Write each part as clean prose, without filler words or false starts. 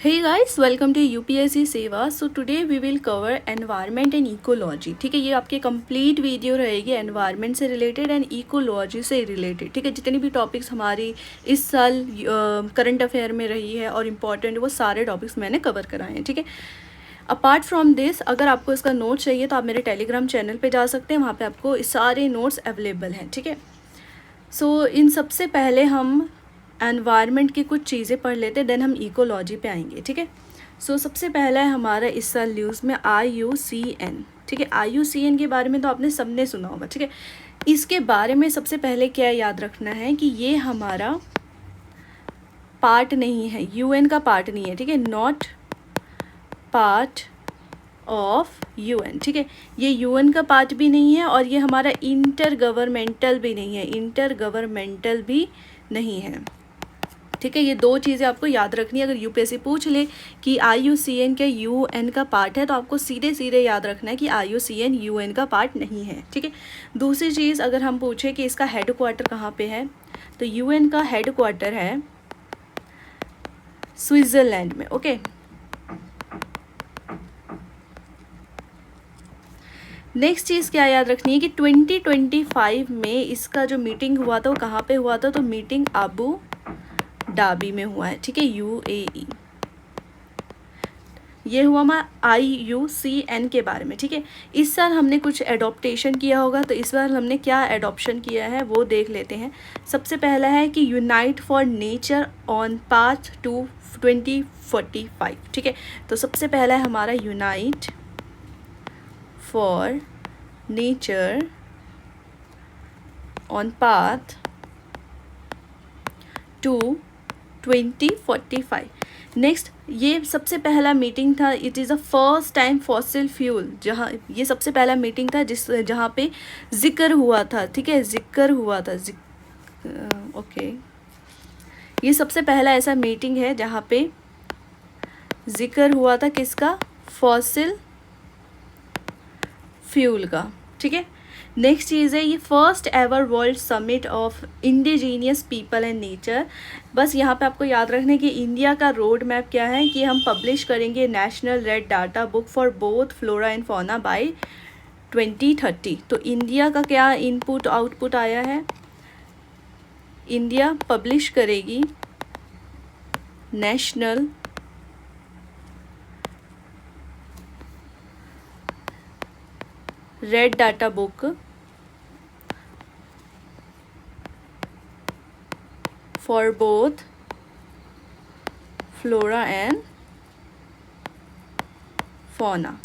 Hey guys, welcome to UPSC सेवा. So today we will cover environment and ecology. ठीक है, ये आपकी कंप्लीट वीडियो रहेगी एनवायरनमेंट से रिलेटेड एंड इकोलॉजी से रिलेटेड. ठीक है, जितनी भी टॉपिक्स हमारी इस साल करंट अफेयर में रही है और इम्पॉर्टेंट वो सारे टॉपिक्स मैंने कवर कराए हैं. ठीक है, अपार्ट फ्रॉम दिस अगर आपको इसका नोट चाहिए तो आप मेरे टेलीग्राम चैनल पे जा सकते हैं, वहाँ पे आपको सारे नोट्स अवेलेबल हैं. ठीक है, सो इन सबसे पहले हम एनवायरनमेंट की कुछ चीज़ें पढ़ लेते हैं, देन हम इकोलॉजी पे आएंगे. ठीक है, सो सबसे पहला है हमारा इस साल न्यूज़ में IUCN. ठीक है, IUCN के बारे में तो आपने सबने सुना होगा. ठीक है, इसके बारे में सबसे पहले क्या याद रखना है कि ये हमारा पार्ट नहीं है, UN का पार्ट नहीं है. ठीक है, नॉट पार्ट ऑफ UN. ठीक है, ये UN का पार्ट भी नहीं है और ये हमारा इंटर गवर्नमेंटल भी नहीं है, इंटर गवर्नमेंटल भी नहीं है. ठीक है, ये दो चीज़ें आपको याद रखनी है. अगर यूपीएससी पूछ ले कि IUCN के UN का पार्ट है तो आपको सीधे सीधे याद रखना है कि IUCN UN का पार्ट नहीं है. ठीक है, दूसरी चीज़ अगर हम पूछें कि इसका हेड क्वार्टर कहाँ पे है तो UN का हेड क्वार्टर है स्विट्ज़रलैंड में. ओके, नेक्स्ट चीज़ क्या याद रखनी है कि 2025 में इसका जो मीटिंग हुआ था वो कहाँ पे हुआ था, तो मीटिंग अबू धाबी में हुआ है. ठीक है, UAE. ये हुआ हमारा IUCN के बारे में. ठीक है, इस साल हमने कुछ एडॉप्टेशन किया होगा, तो इस बार हमने क्या एडॉप्शन किया है वो देख लेते हैं. सबसे पहला है कि unite for nature on path to 2045. ठीक है, तो सबसे पहला है हमारा unite for nature on path to 2045. Next, ये सबसे पहला मीटिंग था, it is the first time fossil fuel, जहाँ ये सबसे पहला मीटिंग था जहाँ पे जिक्र हुआ था. ठीक है, जिक्र हुआ था ओके, ये सबसे पहला ऐसा मीटिंग है जहाँ पे जिक्र हुआ था किसका, फॉसिल फ्यूल का. ठीक है, नेक्स्ट चीज़ है ये first ever world summit of indigenous people and nature. बस यहाँ पे आपको याद रखना कि इंडिया का रोड मैप क्या है कि हम पब्लिश करेंगे national red data book for both flora and fauna by 2030. तो इंडिया का क्या इनपुट आउटपुट आया है, इंडिया पब्लिश करेगी national red data book for both flora and fauna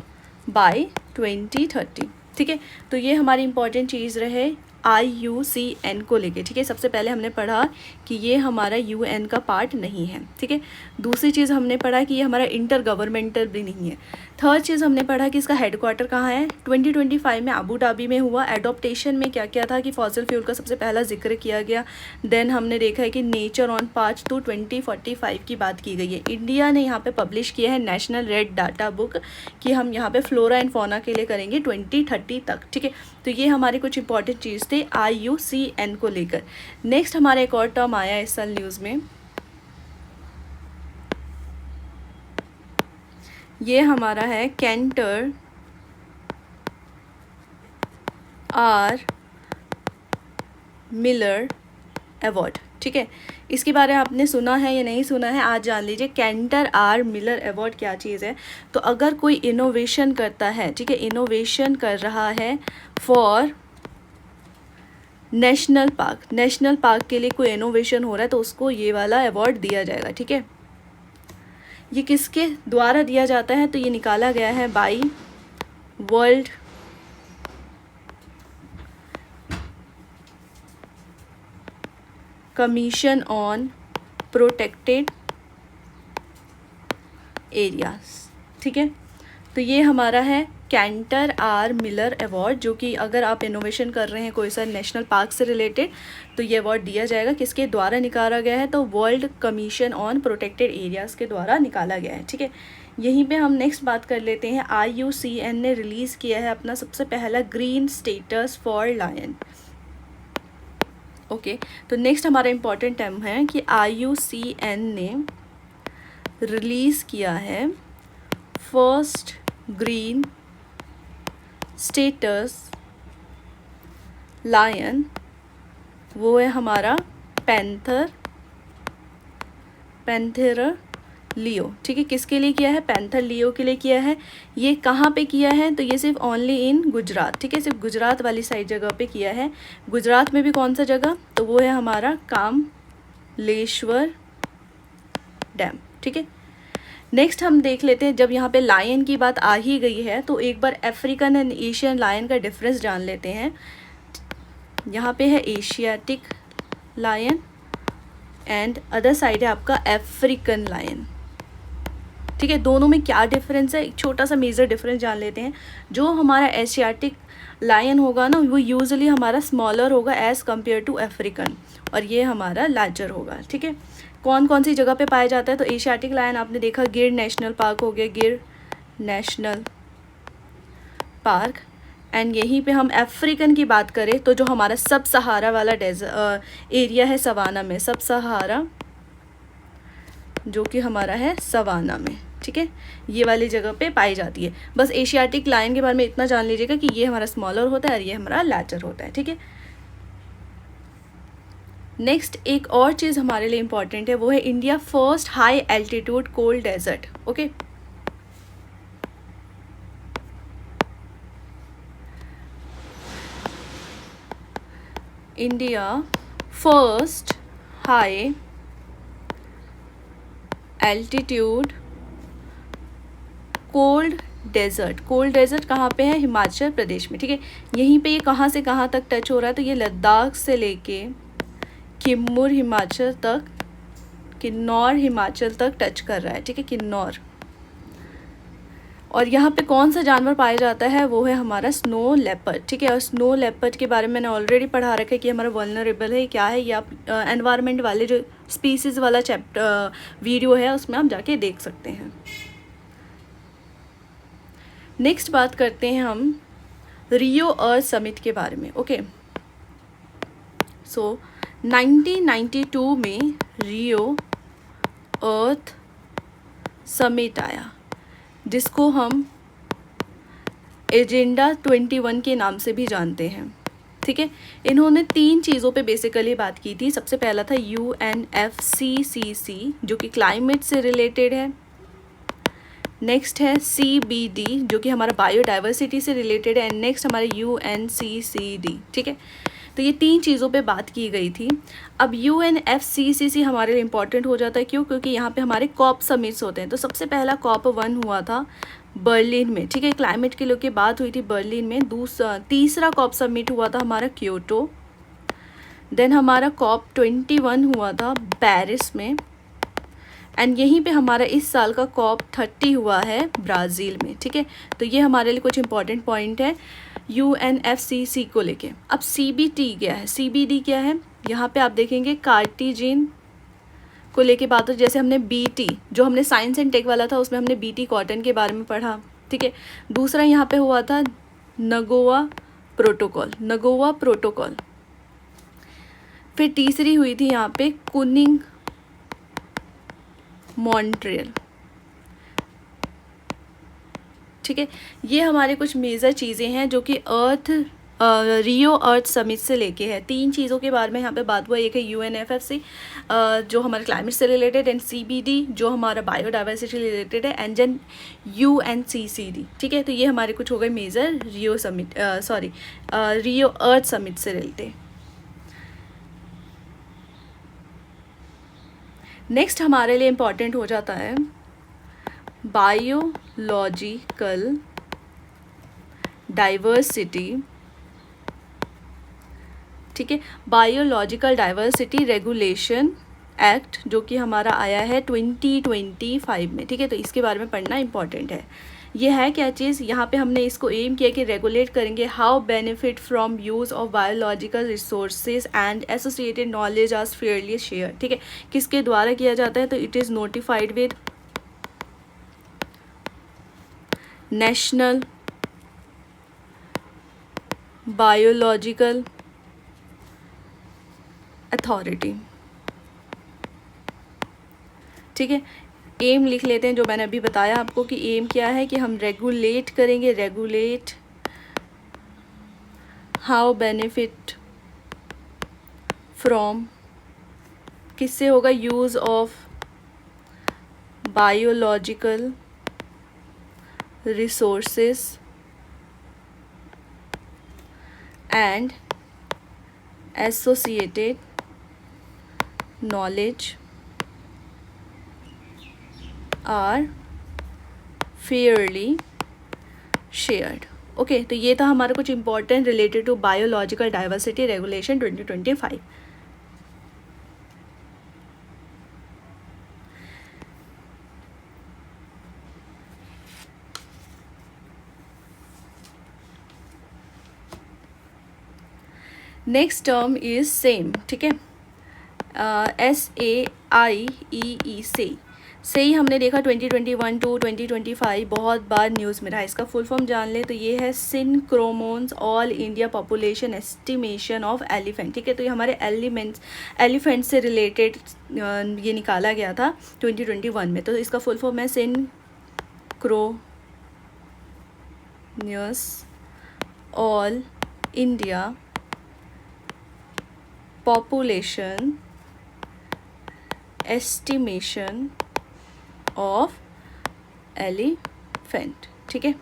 by 2030. ठीक है, तो ये हमारी इंपॉर्टेंट चीज़ रहे IUCN को लेके. ठीक है, सबसे पहले हमने पढ़ा कि ये हमारा UN का पार्ट नहीं है. ठीक है, दूसरी चीज़ हमने पढ़ा कि ये हमारा इंटर गवर्नमेंटल भी नहीं है. थर्ड चीज़ हमने पढ़ा कि इसका हेडक्वार्टर कहाँ है, 2025 में अबू धाबी में हुआ. एडॉप्टेशन में क्या क्या था कि फॉसिल फ्यूल का सबसे पहला जिक्र किया गया. देन हमने देखा है कि नेचर ऑन पाथ टू 2045 की बात की गई है. इंडिया ने यहाँ पे पब्लिश किया है नेशनल रेड डाटा बुक कि हम यहाँ पे फ्लोरा एंड फौना के लिए करेंगे 2030 तक. ठीक है, तो ये हमारी कुछ इंपॉर्टेंट चीज़ थे IUCN को लेकर. नेक्स्ट हमारा एक और टर्म आया इस साल न्यूज़ में, ये हमारा है कैंटर आर मिलर अवार्ड. ठीक है, इसके बारे में आपने सुना है या नहीं सुना है, आज जान लीजिए. कैंटर आर मिलर अवार्ड क्या चीज़ है, तो अगर कोई इनोवेशन करता है, ठीक है, इनोवेशन कर रहा है फॉर नेशनल पार्क के लिए कोई इनोवेशन हो रहा है तो उसको ये वाला अवार्ड दिया जाएगा. ठीक है, ये किसके द्वारा दिया जाता है, तो ये निकाला गया है by world commission on protected areas. ठीक है, तो ये हमारा है कैंटर आर मिलर अवार्ड, जो कि अगर आप इनोवेशन कर रहे हैं कोई सा नेशनल पार्क से रिलेटेड तो ये अवार्ड दिया जाएगा. किसके द्वारा निकाला गया है, तो world commission on protected areas के द्वारा निकाला गया है. ठीक है, यहीं पे हम नेक्स्ट बात कर लेते हैं. IUCN ने रिलीज़ किया है अपना सबसे पहला green status for lion. Okay, तो नेक्स्ट हमारा इम्पॉर्टेंट टर्म है कि IUCN ने रिलीज़ किया है फर्स्ट ग्रीन स्टेटस लायन, वो है हमारा पैंथेरा लियो। ठीक है, किसके लिए किया है? पैंथर लियो के लिए किया है। ये कहाँ पे किया है? तो ये सिर्फ ओनली इन गुजरात। ठीक है, सिर्फ गुजरात वाली साइड जगह पे किया है। गुजरात में भी कौन सा जगह? तो वो है हमारा कामलेश्वर डैम। ठीक है, नेक्स्ट हम देख लेते हैं, जब यहाँ पे लायन की बात आ ही गई है तो एक बार अफ्रीकन एंड एशियन लायन का डिफरेंस जान लेते हैं। यहाँ पे है Asiatic lion and other side है आपका अफ्रीकन लायन। ठीक है, दोनों में क्या डिफरेंस है? एक छोटा सा मेजर डिफरेंस जान लेते हैं। जो हमारा एशियाटिक लायन होगा ना, वो यूजुअली हमारा स्मॉलर होगा एज़ कम्पेयर टू अफ्रीकन, और ये हमारा लार्जर होगा। ठीक है, कौन कौन सी जगह पे पाया जाता है? तो एशियाटिक लायन आपने देखा गिर नेशनल पार्क हो गया, गिर नेशनल पार्क। एंड यहीं पे हम अफ्रीकन की बात करें तो जो हमारा सब सहारा वाला एरिया है सवाना में, सब सहारा जो कि हमारा है सवाना में। ठीक है, ये वाली जगह पे पाई जाती है। बस एशियाटिक लायन के बारे में इतना जान लीजिएगा कि ये हमारा स्मॉलर होता है और ये हमारा लार्जर होता है। ठीक है, नेक्स्ट एक और चीज़ हमारे लिए इम्पॉर्टेंट है, वो है India first high altitude cold desert. Okay, India first high altitude cold desert. Cold desert कहाँ पे है? हिमाचल प्रदेश में। ठीक है, यहीं पे ये कहाँ से कहाँ तक टच हो रहा है? तो ये लद्दाख से लेके किन्नौर हिमाचल तक, किन्नौर हिमाचल तक टच कर रहा है। ठीक है, किन्नौर। और यहाँ पे कौन सा जानवर पाया जाता है? वो है हमारा स्नो लेपर्ड। ठीक है, और स्नो लेपर्ड के बारे में मैंने ऑलरेडी पढ़ा रखा है कि हमारा वल्नरेबल है। क्या है ये? आप एनवायरनमेंट वाले जो स्पीसीज़ वाला वीडियो है उसमें आप जाके देख सकते हैं। नेक्स्ट बात करते हैं हम रियो अर्थ समिट के बारे में। ओके, सो 1992 में रियो अर्थ समिट आया, जिसको हम एजेंडा 21 के नाम से भी जानते हैं। ठीक है, इन्होंने 3 चीज़ों पे बेसिकली बात की थी। सबसे पहला था UNFCCC जो कि क्लाइमेट से रिलेटेड है। नेक्स्ट है CBD जो कि हमारा बायोडाइवर्सिटी से रिलेटेड है। एंड नेक्स्ट हमारे UNCCD। ठीक है, तो ये 3 चीज़ों पे बात की गई थी। अब UNFCCC हमारे लिए इम्पॉर्टेंट हो जाता है। क्यों? क्योंकि यहाँ पे हमारे कॉप समिट्स होते हैं। तो सबसे पहला COP1 हुआ था बर्लिन में। ठीक है, क्लाइमेट के लिए की बात हुई थी बर्लिन में। तीसरा COP समिट हुआ था हमारा क्योटो। देन हमारा COP21 हुआ था पेरिस में। एंड यहीं पे हमारा इस साल का COP30 हुआ है ब्राज़ील में। ठीक है, तो ये हमारे लिए कुछ इंपॉर्टेंट पॉइंट है UNFCCC को लेके। अब CBD क्या है? CBD क्या है? यहाँ पे आप देखेंगे कार्टिजिन को लेके बात हो। जैसे हमने BT जो हमने साइंस एंड टेक वाला था उसमें हमने BT कॉटन के बारे में पढ़ा। ठीक है, दूसरा यहाँ पे हुआ था नगोआ प्रोटोकॉल। फिर तीसरी हुई थी यहाँ पे कुनिंग मॉन्ट्रियल। ठीक है, ये हमारे कुछ मेजर चीज़ें हैं जो कि रियो अर्थ समिट से लेके है। 3 चीज़ों के बारे में यहाँ पे बात हुआ। एक है UNFCCC जो हमारे क्लाइमेट से रिलेटेड, एंड CBD जो हमारा बायोडाइवर्सिटी रिलेटेड है, एंड देन UNCCD। ठीक है, तो ये हमारे कुछ हो गए मेजर रियो अर्थ समिट से रिलेटेड। नेक्स्ट हमारे लिए इम्पॉर्टेंट हो जाता है बायोलॉजिकल डाइवर्सिटी। ठीक है, बायोलॉजिकल डाइवर्सिटी रेगुलेशन एक्ट जो कि हमारा आया है 2025 में। ठीक है, तो इसके बारे में पढ़ना इंपॉर्टेंट है। ये है क्या चीज़? यहाँ पे हमने इसको एम किया कि रेगुलेट करेंगे how benefit from use of biological resources and associated knowledge are fairly share. ठीक है, किसके द्वारा किया जाता है? तो it is notified with national biological authority. ठीक है, एम लिख लेते हैं, जो मैंने अभी बताया आपको कि एम क्या है, कि हम रेगुलेट करेंगे, रेगुलेट हाउ बेनिफिट फ्रॉम, किससे होगा, use of biological resources and associated knowledge are fairly shared। Okay, तो ये था हमारा कुछ important related to biological diversity regulation 2025। Next term is same, ठीक है, SAIEE से ही हमने देखा 2021 टू 2025 बहुत बार न्यूज़ में रहा। इसका फुल फॉर्म जान ले तो ये है synchronous all India population estimation of elephant, ठीक है। तो ये हमारे एलिफेंट से रिलेटेड ये निकाला गया था 2021 में। तो इसका फुल फॉर्म है synchronous all India population estimation of elephant, ठीक है।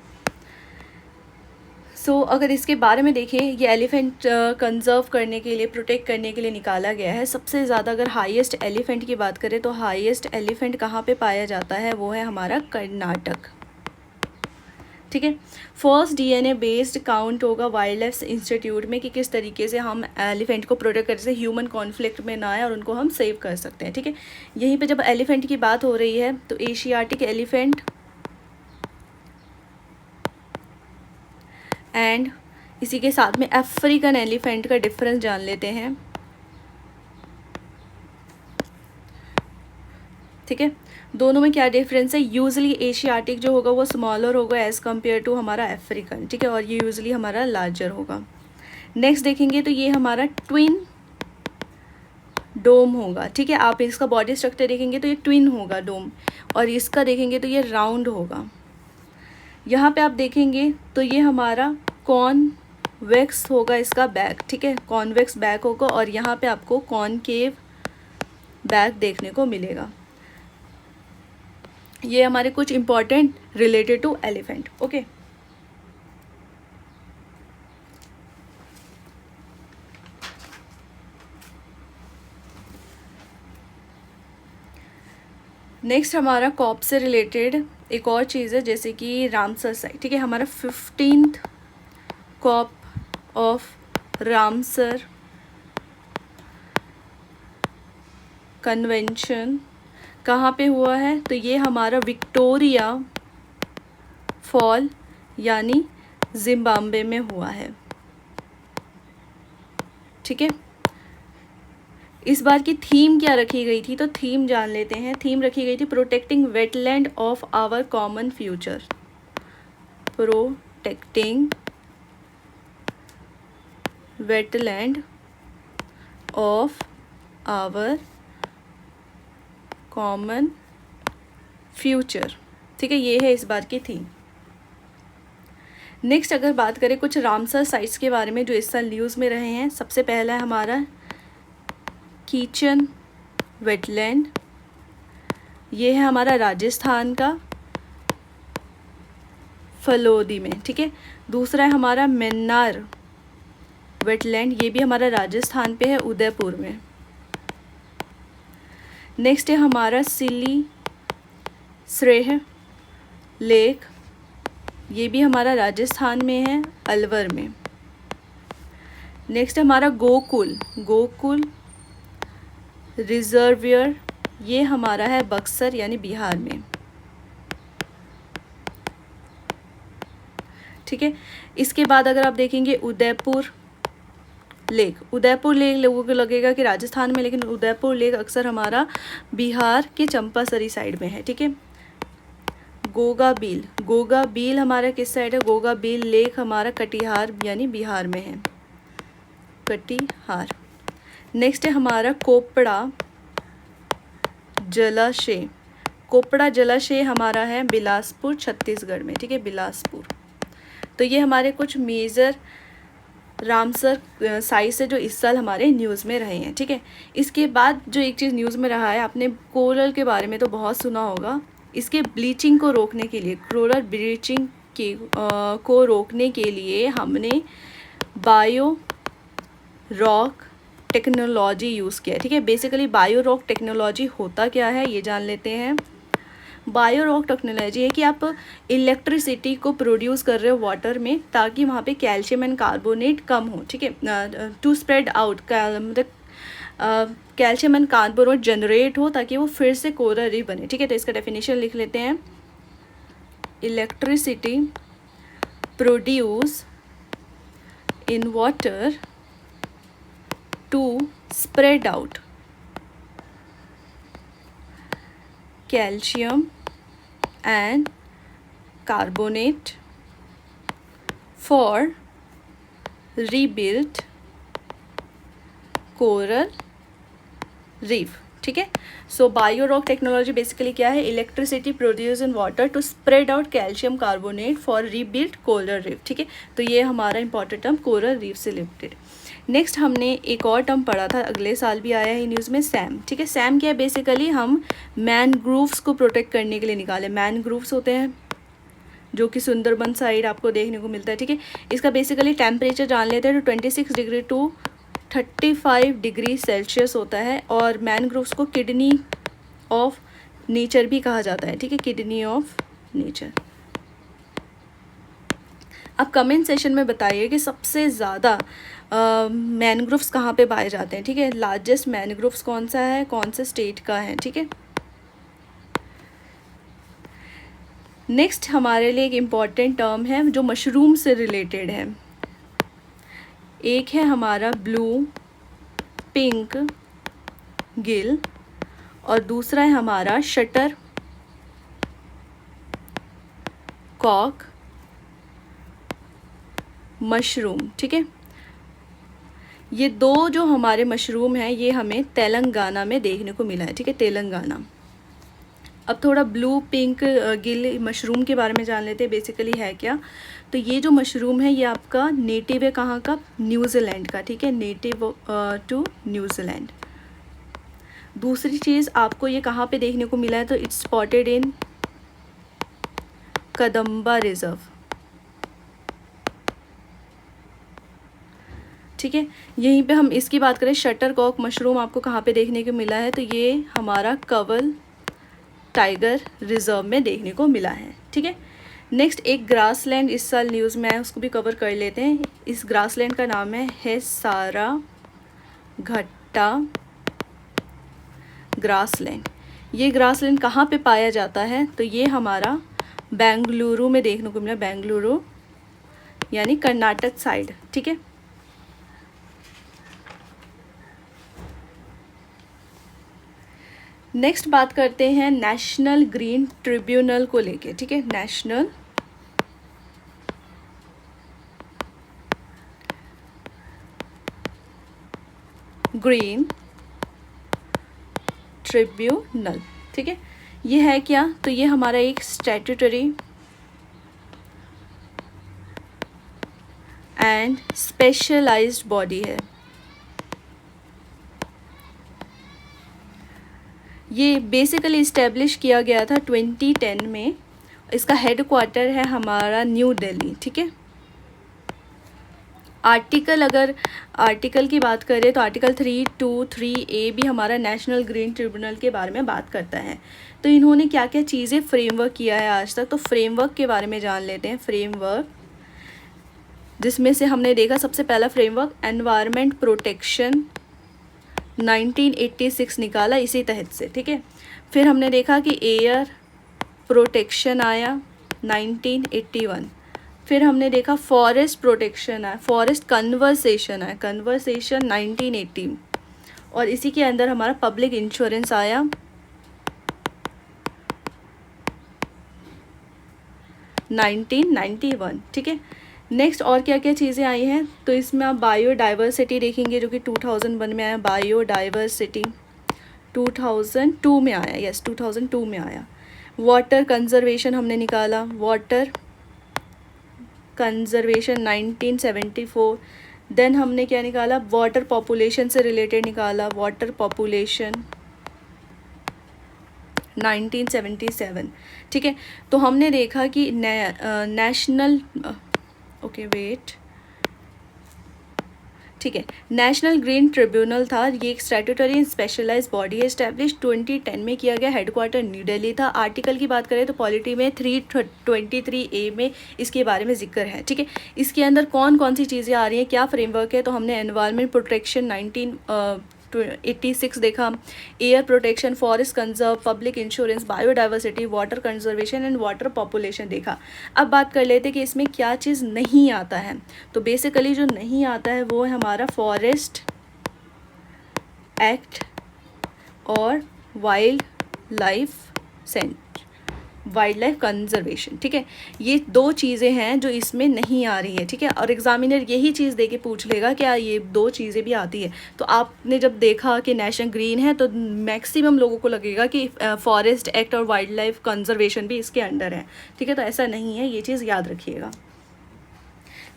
सो अगर इसके बारे में देखें, ये एलिफेंट कंजर्व करने के लिए, प्रोटेक्ट करने के लिए निकाला गया है। सबसे ज़्यादा अगर हाईएस्ट एलिफेंट की बात करें तो हाईएस्ट एलिफेंट कहाँ पे पाया जाता है, वो है हमारा कर्नाटक, ठीक है। फर्स्ट DNA बेस्ड काउंट होगा वाइल्ड लाइफ इंस्टीट्यूट में कि किस तरीके से हम एलिफेंट को प्रोटेक्ट कर से ह्यूमन कॉन्फ्लिक्ट में ना आए और उनको हम सेव कर सकते हैं, ठीक है। यहीं पे जब एलिफेंट की बात हो रही है तो एशियाटिक एलिफेंट एंड इसी के साथ में अफ्रीकन एलिफेंट का डिफरेंस जान लेते हैं, ठीक है। दोनों में क्या डिफरेंस है, यूजली एशियाटिक जो होगा वो स्मॉलर होगा एज़ कम्पेयर टू हमारा अफ्रीकन, ठीक है, और ये यूजली हमारा लार्जर होगा। नेक्स्ट देखेंगे तो ये हमारा ट्विन डोम होगा, ठीक है। आप इसका बॉडी स्ट्रक्चर देखेंगे तो ये ट्विन होगा डोम, और इसका देखेंगे तो ये राउंड होगा। यहाँ पे आप देखेंगे तो ये हमारा कॉन्वेक्स होगा इसका बैक, ठीक है, कॉन्वेक्स बैक होगा, और यहाँ पे आपको कॉनकेव बैक देखने को मिलेगा। ये हमारे कुछ important related to elephant, okay. Next हमारा कॉप से रिलेटेड एक और चीज़ है, जैसे कि रामसर साइट, ठीक है। हमारा 15th corp of Ramsar convention कहाँ पे हुआ है, तो ये हमारा विक्टोरिया फॉल यानी जिम्बाब्वे में हुआ है, ठीक है। इस बार की थीम क्या रखी गई थी, तो थीम जान लेते हैं। थीम रखी गई थी protecting wetland of our common future, protecting wetland of our common future, ठीक है। ये है इस बार की थीम। नेक्स्ट अगर बात करें कुछ रामसर साइट्स के बारे में जो इस साल न्यूज़ में रहे हैं, सबसे पहला है हमारा कीचन वेटलैंड, ये है हमारा राजस्थान का फलोदी में, ठीक है। दूसरा है हमारा मन्नार वेटलैंड, ये भी हमारा राजस्थान पे है, उदयपुर में। नेक्स्ट है हमारा सिली श्रेह लेक, ये भी हमारा राजस्थान में है, अलवर में। नेक्स्ट है हमारा गोकुल रिजर्वियर, ये हमारा है बक्सर यानी बिहार में, ठीक है। इसके बाद अगर आप देखेंगे उदयपुर लेक लोगों को लगेगा कि राजस्थान में, लेकिन उदयपुर लेक अक्सर हमारा बिहार के चंपासरी साइड में है, ठीक है। गोगा बील हमारा किस साइड है, गोगा बील लेक हमारा कटिहार यानी बिहार में है, कटिहार। नेक्स्ट है हमारा कोपड़ा जलाशय, कोपड़ा जलाशय हमारा है बिलासपुर छत्तीसगढ़ में, ठीक है, बिलासपुर। तो ये हमारे कुछ मेजर रामसर साइट्स है जो इस साल हमारे न्यूज़ में रहे हैं, ठीक है। इसके बाद जो एक चीज़ न्यूज़ में रहा है, आपने कोरल के बारे में तो बहुत सुना होगा। इसके ब्लीचिंग को रोकने के लिए, कोरल ब्लीचिंग को रोकने के लिए हमने बायो रॉक टेक्नोलॉजी यूज़ किया है, ठीक है। बेसिकली बायो रॉक टेक्नोलॉजी होता क्या है ये जान लेते हैं। बायो रॉक टेक्नोलॉजी है कि आप इलेक्ट्रिसिटी को प्रोड्यूस कर रहे हो वाटर में, ताकि वहाँ पे कैल्शियम एंड कार्बोनेट कम हो, ठीक है, टू स्प्रेड आउट, मतलब कैल्शियम एंड कार्बोनेट जनरेट हो ताकि वो फिर से कोरल रीफ बने, ठीक है। तो इसका डेफिनेशन लिख लेते हैं। Electricity produce in water to spread out calcium and carbonate for rebuild coral reef, ठीक है। So bio rock technology basically क्या है, electricity produce in water to spread out calcium carbonate for rebuild coral reef, ठीक है। तो ये हमारा important term coral reef से रिलेटेड। नेक्स्ट हमने एक और टर्म पढ़ा था, अगले साल भी आया है न्यूज़ में, सैम, ठीक है। सैम क्या है, बेसिकली हम मैनग्रोव्स को प्रोटेक्ट करने के लिए निकाले। मैनग्रोव्स होते हैं जो कि सुंदरबन साइड आपको देखने को मिलता है, ठीक है। इसका बेसिकली टेम्परेचर जान लेते हैं तो 26 डिग्री टू 35 डिग्री सेल्सियस होता है। और मैनग्रोव्स को किडनी ऑफ नेचर भी कहा जाता है, ठीक है, किडनी ऑफ नेचर। अब कमेंट सेशन में बताइए कि सबसे ज़्यादा मैनग्रोव्स कहाँ पे पाए जाते हैं, ठीक है। लार्जेस्ट मैनग्रोव्स कौन सा है, कौन से स्टेट का है, ठीक है। नेक्स्ट हमारे लिए एक इम्पॉर्टेंट टर्म है जो मशरूम से रिलेटेड है। एक है हमारा ब्लू पिंक गिल और दूसरा है हमारा शटर कॉक मशरूम, ठीक है। ये दो जो हमारे मशरूम हैं ये हमें तेलंगाना में देखने को मिला है, ठीक है, तेलंगाना। अब थोड़ा ब्लू पिंक गिल मशरूम के बारे में जान लेते हैं, बेसिकली है क्या। तो ये जो मशरूम है ये आपका नेटिव है कहाँ का, न्यूजीलैंड का, ठीक है, नेटिव टू न्यूजीलैंड। दूसरी चीज़ आपको ये कहाँ पे देखने को मिला है, तो it's spotted in Kadamba reserve, ठीक है। यहीं पे हम इसकी बात करें, शटर कॉक मशरूम आपको कहाँ पे देखने को मिला है, तो ये हमारा कवल टाइगर रिजर्व में देखने को मिला है, ठीक है। नेक्स्ट एक ग्रासलैंड इस साल न्यूज़ में है, उसको भी कवर कर लेते हैं। इस ग्रासलैंड का नाम है सारा घट्टा ग्रासलैंड। ये ग्रासलैंड कहाँ पे पाया जाता है, तो ये हमारा बेंगलुरु में देखने को मिला, बेंगलुरु यानी कर्नाटक साइड, ठीक है। नेक्स्ट बात करते हैं नेशनल ग्रीन ट्रिब्यूनल को लेके, ठीक है, नेशनल ग्रीन ट्रिब्यूनल, ठीक है। ये है क्या, तो ये हमारा एक स्टैट्यूटरी एंड स्पेशलाइज्ड बॉडी है। ये बेसिकली इस्टेब्लिश किया गया था 2010 में। इसका हेड क्वार्टर है हमारा न्यू दिल्ली, ठीक है। अगर आर्टिकल की बात करें तो आर्टिकल 323A भी हमारा नेशनल ग्रीन ट्रिब्यूनल के बारे में बात करता है। तो इन्होंने क्या क्या चीज़ें फ्रेमवर्क किया है आज तक, तो फ्रेमवर्क के बारे में जान लेते हैं। फ्रेमवर्क जिसमें से हमने देखा सबसे पहला फ्रेमवर्क एनवायरनमेंट प्रोटेक्शन 1986 निकाला इसी तहत से, ठीक है। फिर हमने देखा कि एयर प्रोटेक्शन आया 1981। फिर हमने देखा फॉरेस्ट प्रोटेक्शन आया, फॉरेस्ट कन्वर्सेशन आया, कन्वर्सेशन 1980। और इसी के अंदर हमारा पब्लिक इंश्योरेंस आया 1991, ठीक है। नेक्स्ट और क्या क्या चीज़ें आई हैं, तो इसमें आप बायोडाइवर्सिटी देखेंगे जो कि 2001 में आया। बायोडाइवर्सिटी 2002 में आया, यस 2002 में आया। वाटर कंजर्वेशन हमने निकाला, वाटर कंजर्वेशन 1974। देन हमने क्या निकाला, वाटर पॉपुलेशन से रिलेटेड निकाला, वाटर पॉपुलेशन 1977। ठीक है, तो हमने देखा कि नेशनल ओके वेट, ठीक है, नेशनल ग्रीन ट्रिब्यूनल था, ये एक स्टैट्यूटरी एंड स्पेशलाइज बॉडी है, इस्टेब्लिश 2010 में किया गया, हेडक्वार्टर न्यू दिल्ली था। आर्टिकल की बात करें तो पॉलिटी में 323A में इसके बारे में जिक्र है। ठीक है, इसके अंदर कौन कौन सी चीज़ें आ रही हैं, क्या फ्रेमवर्क है, तो हमने एनवायरनमेंट प्रोटेक्शन 1986 देखा, air protection, forest conserve, public insurance, biodiversity, water conservation and water population देखा। अब बात कर लेते कि इसमें क्या चीज़ नहीं आता है। तो बेसिकली जो नहीं आता है वो है हमारा फॉरेस्ट एक्ट और वाइल्ड लाइफ कंजर्वेशन। ठीक है, ये दो चीज़ें हैं जो इसमें नहीं आ रही है। ठीक है, और एग्जामिनर यही चीज़ दे के पूछ लेगा क्या ये दो चीज़ें भी आती है। तो आपने जब देखा कि नेशनल ग्रीन है तो मैक्सिमम लोगों को लगेगा कि फॉरेस्ट एक्ट और वाइल्ड लाइफ कंजर्वेशन भी इसके अंडर है। ठीक है, तो ऐसा नहीं है, ये चीज़ याद रखिएगा।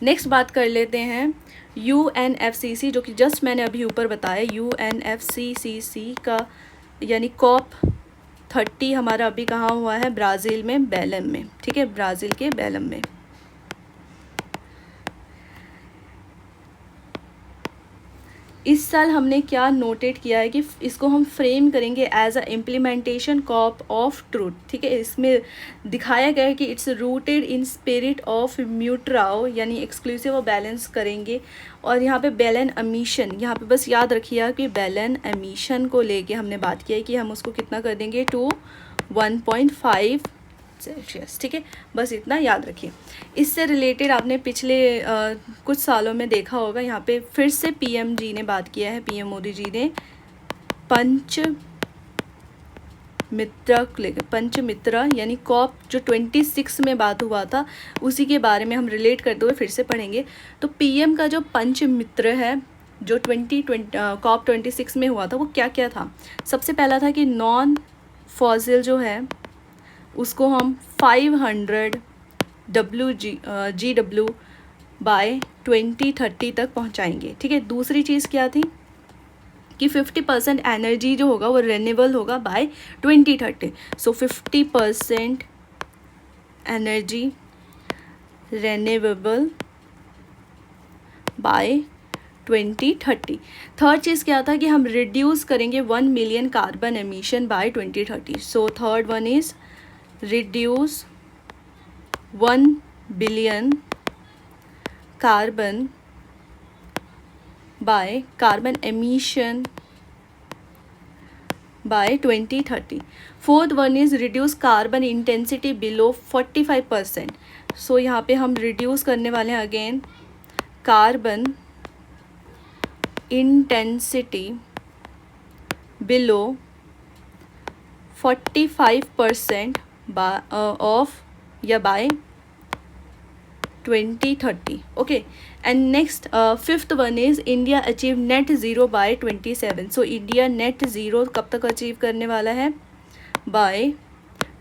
नेक्स्ट बात कर लेते हैं UNFCCC, जो कि जस्ट मैंने अभी ऊपर बताया, UNFCCC का यानी COP30 हमारा अभी कहाँ हुआ है, ब्राज़ील में, बेलम में। ठीक है, ब्राज़ील के बेलम में। इस साल हमने क्या नोटेट किया है कि इसको हम फ्रेम करेंगे as a implementation cop of truth. ठीक है, इसमें दिखाया गया है कि it's rooted in spirit of म्यूट्राओ, यानी एक्सक्लूसिव और बैलेंस करेंगे। और यहाँ पे बेलन एमिशन, यहाँ पे बस याद रखिए कि बेलन एमिशन को लेके हमने बात किया है कि हम उसको कितना कर देंगे, 1.5 सेल्सियस। ठीक है, बस इतना याद रखिए। इससे रिलेटेड आपने पिछले कुछ सालों में देखा होगा, यहाँ पे फिर से PM जी ने बात किया है, PM मोदी जी ने पंचमित्रा यानी COP जो 26 में बात हुआ था उसी के बारे में हम रिलेट करते हुए फिर से पढ़ेंगे। तो PM का जो पंचमित्र है जो COP 26 में हुआ था वो क्या क्या था। सबसे पहला था कि नॉन फॉसिल जो है उसको हम 500 GW बाय 2030 तक पहुंचाएंगे। ठीक है, दूसरी चीज़ क्या थी कि 50% एनर्जी जो होगा वो रिन्यूएबल होगा बाय 2030। सो 50% एनर्जी रिन्यूएबल बाय 2030। थर्ड चीज़ क्या था कि हम रिड्यूस करेंगे 1 million carbon emission by 2030। So third one is reduce 1 billion carbon emission by 2030. Fourth one is reduce carbon intensity below 45%. So यहाँ पे हम reduce करने वाले हैं again carbon intensity below 45% by 2030. Okay, and next fifth one is India achieve net zero by 27. So India net zero कब तक achieve करने वाला है, by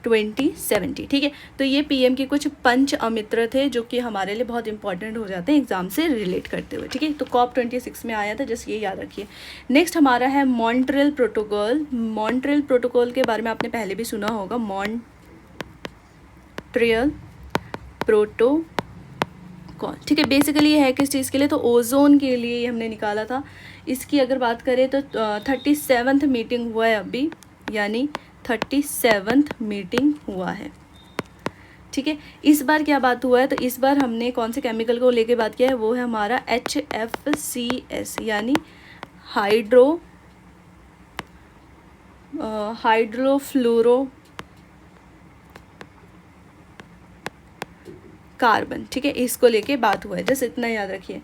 2070। ठीक है, तो ये PM के कुछ पंच अमित्र थे जो कि हमारे लिए बहुत इंपॉर्टेंट हो जाते हैं एग्जाम से रिलेट करते हुए। ठीक है, तो COP 26 में आया था, जस्ट ये याद रखिए। नेक्स्ट हमारा है मॉन्ट्रियल प्रोटोकॉल। मॉन्ट्रियल प्रोटोकॉल के बारे में आपने पहले भी सुना होगा, मॉन्ट्रियल प्रोटोकॉल। ठीक है, बेसिकली ये है किस चीज़ के लिए, तो ओजोन के लिए ये हमने निकाला था। इसकी अगर बात करें तो 37th मीटिंग हुआ है अभी, यानी 37th मीटिंग हुआ है। ठीक है, इस बार क्या बात हुआ है, तो इस बार हमने कौन से केमिकल को लेके बात किया है, वो है हमारा HFCS यानी हाइड्रोफ्लोरो कार्बन। ठीक है, इसको लेके बात हुआ है, जस्ट इतना याद रखिए।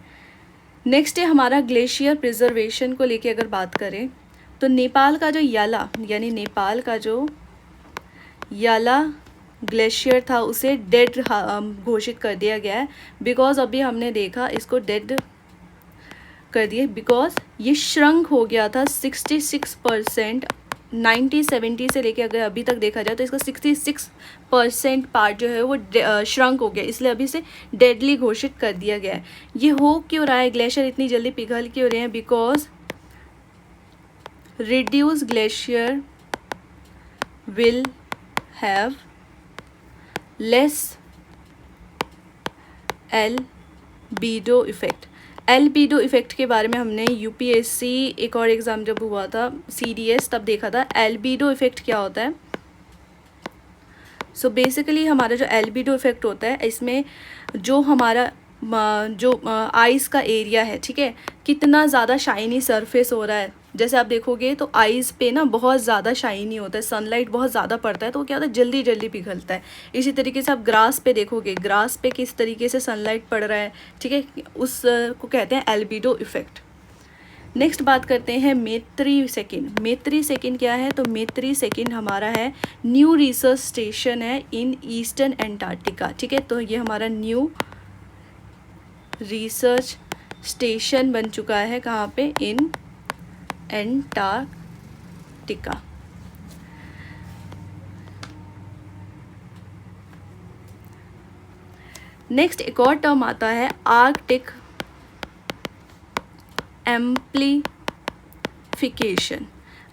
नेक्स्ट है हमारा ग्लेशियर प्रिजर्वेशन को लेके अगर बात करें तो नेपाल का जो याला यानी नेपाल का जो याला ग्लेशियर था उसे डेड घोषित कर दिया गया है। बिकॉज अभी हमने देखा इसको डेड कर दिए बिकॉज ये श्रंक हो गया था 66% 1970 से लेके अगर अभी तक देखा जाए तो इसका 66% पार्ट जो है वो श्रंक हो गया, इसलिए अभी से डेडली घोषित कर दिया गया है। ये हो क्यों रहा है, ग्लेशियर इतनी जल्दी पिघल क्यों रहे हैं? Because reduce glacier will have less albedo effect. Albedo effect के बारे में हमने यूपीएससी एक और एग्ज़ाम जब हुआ था सीडीएस तब देखा था। एल्बीडो इफेक्ट क्या होता है? सो बेसिकली हमारा जो एल्बीडो इफेक्ट होता है इसमें जो हमारा जो आइज़ का एरिया है, ठीक है, कितना ज़्यादा शाइनी सरफेस हो रहा है। जैसे आप देखोगे तो आइज़ पे ना बहुत ज़्यादा शाइनी होता है, सनलाइट बहुत ज़्यादा पड़ता है तो वो क्या होता है, जल्दी जल्दी पिघलता है। इसी तरीके से आप ग्रास पे देखोगे, ग्रास पे किस तरीके से सनलाइट पड़ रहा है, ठीक है, उस को कहते हैं एल्बीडो इफेक्ट। नेक्स्ट बात करते हैं मेत्री सेकंड। मेत्री सेकंड क्या है? तो मेत्री सेकंड हमारा है न्यू रिसर्च स्टेशन है इन ईस्टर्न एंटार्क्टिका, ठीक है। तो ये हमारा न्यू रिसर्च स्टेशन बन चुका है कहाँ पे? इन एंटार्क्टिका। नेक्स्ट एक और टर्म आता है आर्कटिक एम्प्लीफिकेशन।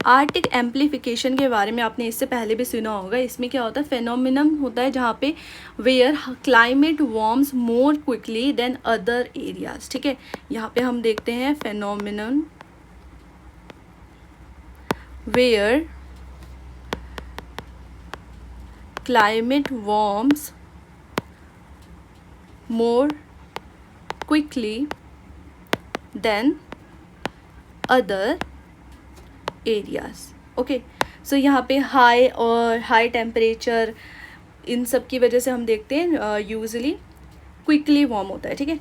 आर्कटिक एम्प्लीफिकेशन के बारे में आपने इससे पहले भी सुना होगा। इसमें क्या होता है? फेनोमिनम होता है जहाँ पे where climate warms more quickly than other areas, ठीक है। यहाँ पे हम देखते हैं phenomenon where climate warms more quickly than other areas. Okay, so यहाँ पे हाई और हाई टेम्परेचर इन सब की वजह से हम देखते हैं यूजुअली क्विकली वार्म होता है, ठीक है।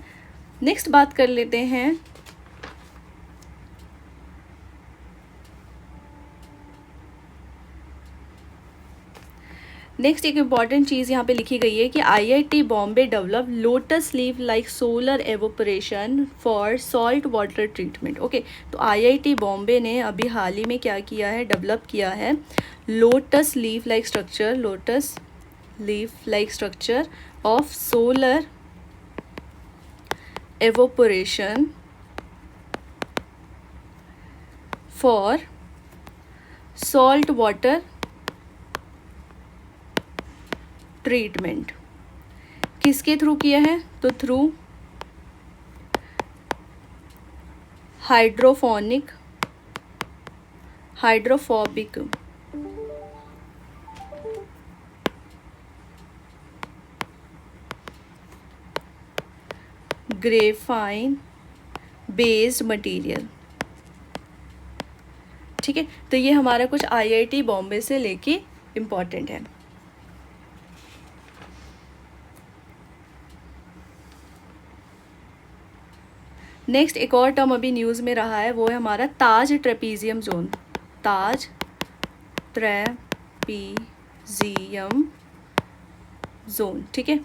नेक्स्ट बात कर लेते हैं नेक्स्ट एक इम्पॉर्टेंट चीज़ यहाँ पे लिखी गई है कि IIT Bombay develop lotus leaf like solar evaporation for salt water treatment. Okay, तो आईआईटी बॉम्बे ने अभी हाल ही में क्या किया है? डेवलप किया है lotus leaf like structure, lotus leaf like structure of solar evaporation for salt water treatment. किसके थ्रू किया है? तो through hydrophobic graphene based material, ठीक है। तो ये हमारा कुछ आईआईटी बॉम्बे से लेके इम्पॉर्टेंट है। नेक्स्ट एक और टर्म अभी न्यूज़ में रहा है, वो है हमारा ताज ट्रेपीजियम जोन। ताज ट्रेपीजियम जोन, ठीक है,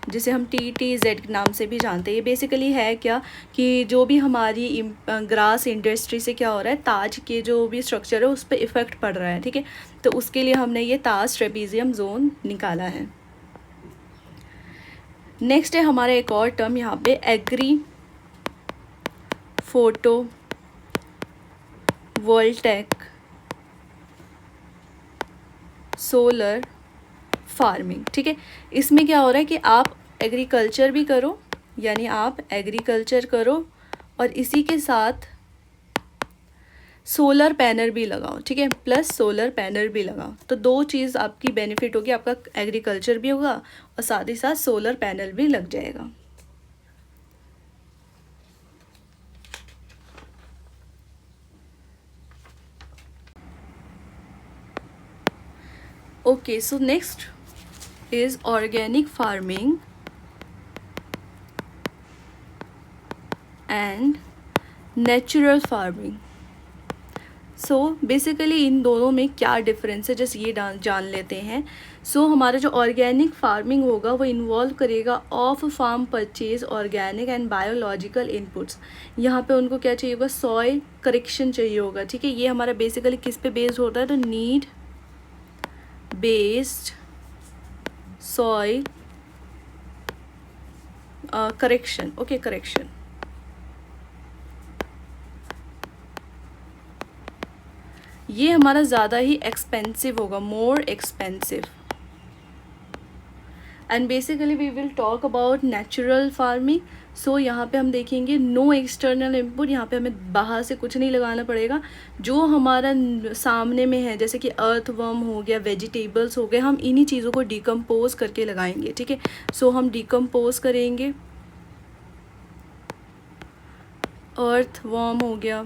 जिसे हम TTZ नाम से भी जानते हैं। ये बेसिकली है क्या कि जो भी हमारी ग्रास इंडस्ट्री से क्या हो रहा है, ताज के जो भी स्ट्रक्चर है उस पर इफ़ेक्ट पड़ रहा है, ठीक है। तो उसके लिए हमने ये ताज ट्रेपीजियम जोन निकाला है। नेक्स्ट है हमारा एक और टर्म यहाँ पे एग्री फोटो वोल्टेक सोलर फार्मिंग, ठीक है। इसमें क्या हो रहा है कि आप एग्रीकल्चर भी करो, यानी आप एग्रीकल्चर करो और इसी के साथ सोलर पैनल भी लगाओ, ठीक है, प्लस सोलर पैनल भी लगाओ। तो दो चीज़ आपकी बेनिफिट होगी, आपका एग्रीकल्चर भी होगा और साथ ही साथ सोलर पैनल भी लग जाएगा। Okay, so next is organic farming and natural farming. So basically इन दोनों में क्या डिफरेंस है जैसे ये जान लेते हैं। सो हमारा जो ऑर्गेनिक फार्मिंग होगा वो इन्वॉल्व करेगा off farm purchase organic and biological inputs. यहाँ पे उनको क्या चाहिए होगा, सॉइल करेक्शन चाहिए होगा, ठीक है। ये हमारा बेसिकली किस पे बेस्ड होता है, तो need based soil correction, okay, correction. ये हमारा ज़्यादा ही एक्सपेंसिव होगा, more expensive. And basically we will talk about natural farming. So यहाँ पे हम देखेंगे नो एक्सटर्नल इनपुट, यहाँ पे हमें बाहर से कुछ नहीं लगाना पड़ेगा। जो हमारा सामने में है जैसे कि अर्थवर्म हो गया, वेजिटेबल्स हो गए, हम इन्हीं चीज़ों को डिकम्पोज करके लगाएंगे, ठीक है। सो हम डिकम्पोज करेंगे, अर्थवर्म हो गया,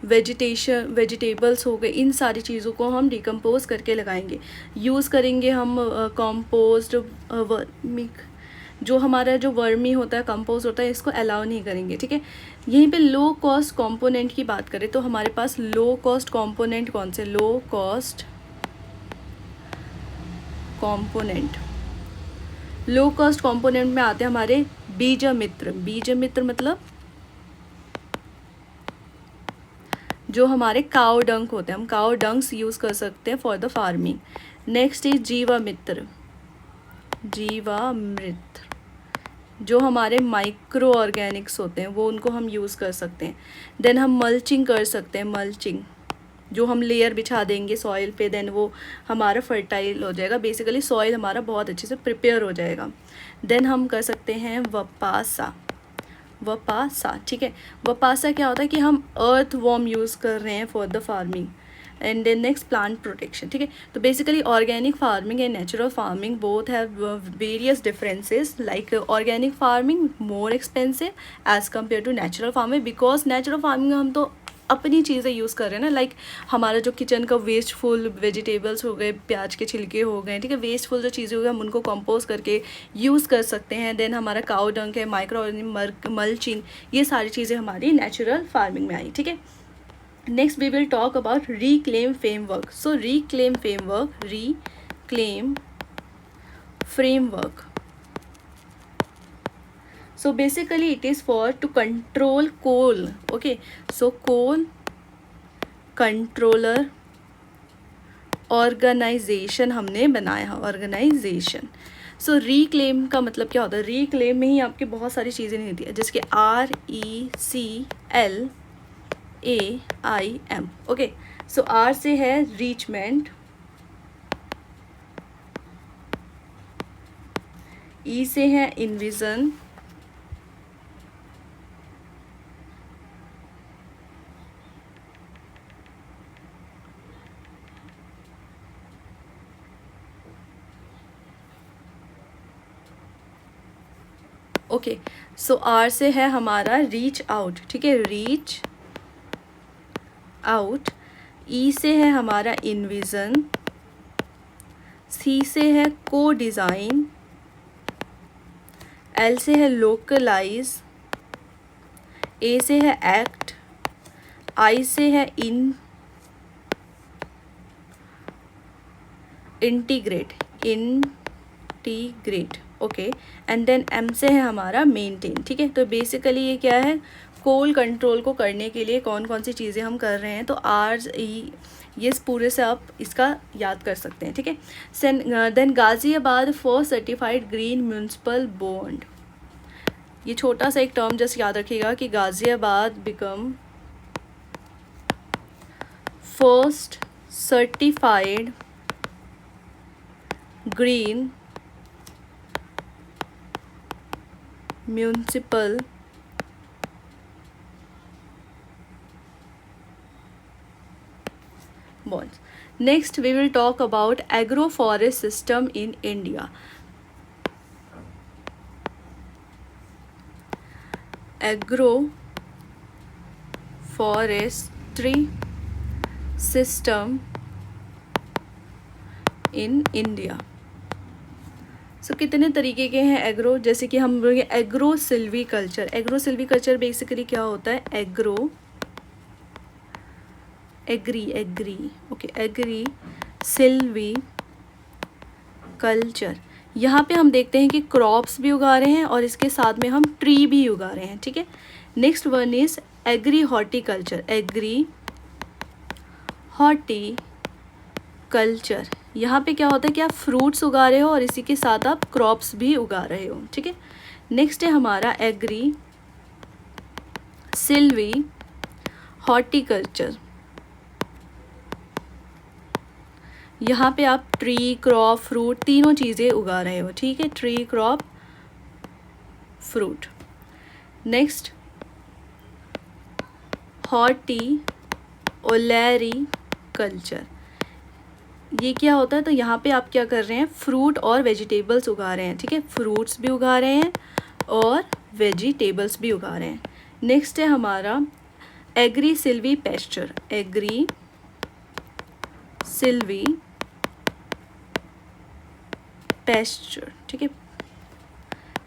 वेजिटेबल्स हो गए, इन सारी चीज़ों को हम डिकम्पोज करके लगाएंगे। यूज़ करेंगे हम कॉम्पोस्ट वर्मिक, जो हमारा जो वर्मी होता है, कंपोस्ट होता है, इसको अलाउ नहीं करेंगे, ठीक है। यहीं पे लो कॉस्ट कंपोनेंट की बात करें तो हमारे पास लो कॉस्ट कंपोनेंट कौन से, low cost component, low cost component में आते हैं हमारे बीज मित्र। बीज मित्र मतलब जो हमारे काउ डंक होते हैं, हम काउ डंक्स यूज़ कर सकते हैं for the farming. Next is जीवामित्र, जीवामृत, जो हमारे माइक्रो ऑर्गेनिक्स होते हैं वो उनको हम यूज़ कर सकते हैं। देन हम मल्चिंग कर सकते हैं, मल्चिंग जो हम लेयर बिछा देंगे सॉइल पे, देन वो हमारा फर्टाइल हो जाएगा, बेसिकली सॉइल हमारा बहुत अच्छे से प्रिपेयर हो जाएगा। देन हम कर सकते हैं वपासा, वपासा, ठीक है। वपासा क्या होता है कि हम अर्थ वॉर्म यूज़ कर रहे हैं for the farming. And then next plant protection, ठीक है। तो basically organic farming and natural farming both have various differences, like organic farming more expensive as compare to natural farming, because natural farming में हम तो अपनी चीज़ें use कर रहे हैं ना, लाइक हमारा जो किचन का वेस्टफुल वेजिटेबल्स हो गए, प्याज के छिलके हो गए, ठीक है, वेस्टफुल जो चीज़ें हो गई हम उनको कंपोज करके यूज़ कर सकते हैं। देन हमारा काउ डंक है, माइक्रो मल्चिंग, ये सारी चीज़ें हमारी नेचुरल फार्मिंग में आई, ठीक है। Next we will talk about reclaim framework. So reclaim framework, reclaim framework, so basically it is for to control coal, okay, so coal controller organization हमने बनाया, organization। सो रीक्लेम का मतलब क्या होता है, रीक्लेम में ही आपके बहुत सारी चीज़ें नहीं होती है, जैसे कि RECLAIM, ओके। सो R से है रीचमेंट, E से है इन्विजन, ओके। सो आर से है हमारा रीच आउट, ठीक है, रीच आउट। ई से है हमारा इन्विजन, सी से है को डिज़ाइन, एल से है लोकलाइज, ए से है एक्ट, आई से है integrate, okay. And then M से है हमारा मेंटेन, ठीक है। तो बेसिकली ये क्या है, कोल कंट्रोल को करने के लिए कौन कौन सी चीज़ें हम कर रहे हैं, तो ये पूरे से आप इसका याद कर सकते हैं, ठीक है। Then Ghaziabad first certified green municipal bond, ये छोटा सा एक टर्म जस्ट याद रखिएगा कि Ghaziabad become first certified green municipal bonds. Next we will talk about agroforest system in India. Agroforestry system in India. So कितने तरीके के हैं एग्रो, जैसे कि हम बोलेंगे agro silviculture. Agro silviculture basically क्या होता है, agro agri okay, agri silvi culture. यहाँ पे हम देखते हैं कि क्रॉप्स भी उगा रहे हैं और इसके साथ में हम ट्री भी उगा रहे हैं, ठीक है। Next one is agri horticulture, agri horticulture. यहाँ पे क्या होता है कि आप फ्रूट्स उगा रहे हो और इसी के साथ आप क्रॉप्स भी उगा रहे हो, ठीक है। नेक्स्ट है हमारा एग्री सिल्वी हॉर्टिकल्चर। यहाँ पे आप ट्री क्रॉप फ्रूट तीनों चीज़ें उगा रहे हो, ठीक है, tree crop fruit. Next horti olericulture. ये क्या होता है, तो यहाँ पे आप क्या कर रहे हैं, फ्रूट और वेजिटेबल्स उगा रहे हैं, ठीक है, फ्रूट्स भी उगा रहे हैं और वेजिटेबल्स भी उगा रहे हैं। नेक्स्ट है हमारा agri silvi pasture, agri silvi pasture, ठीक है।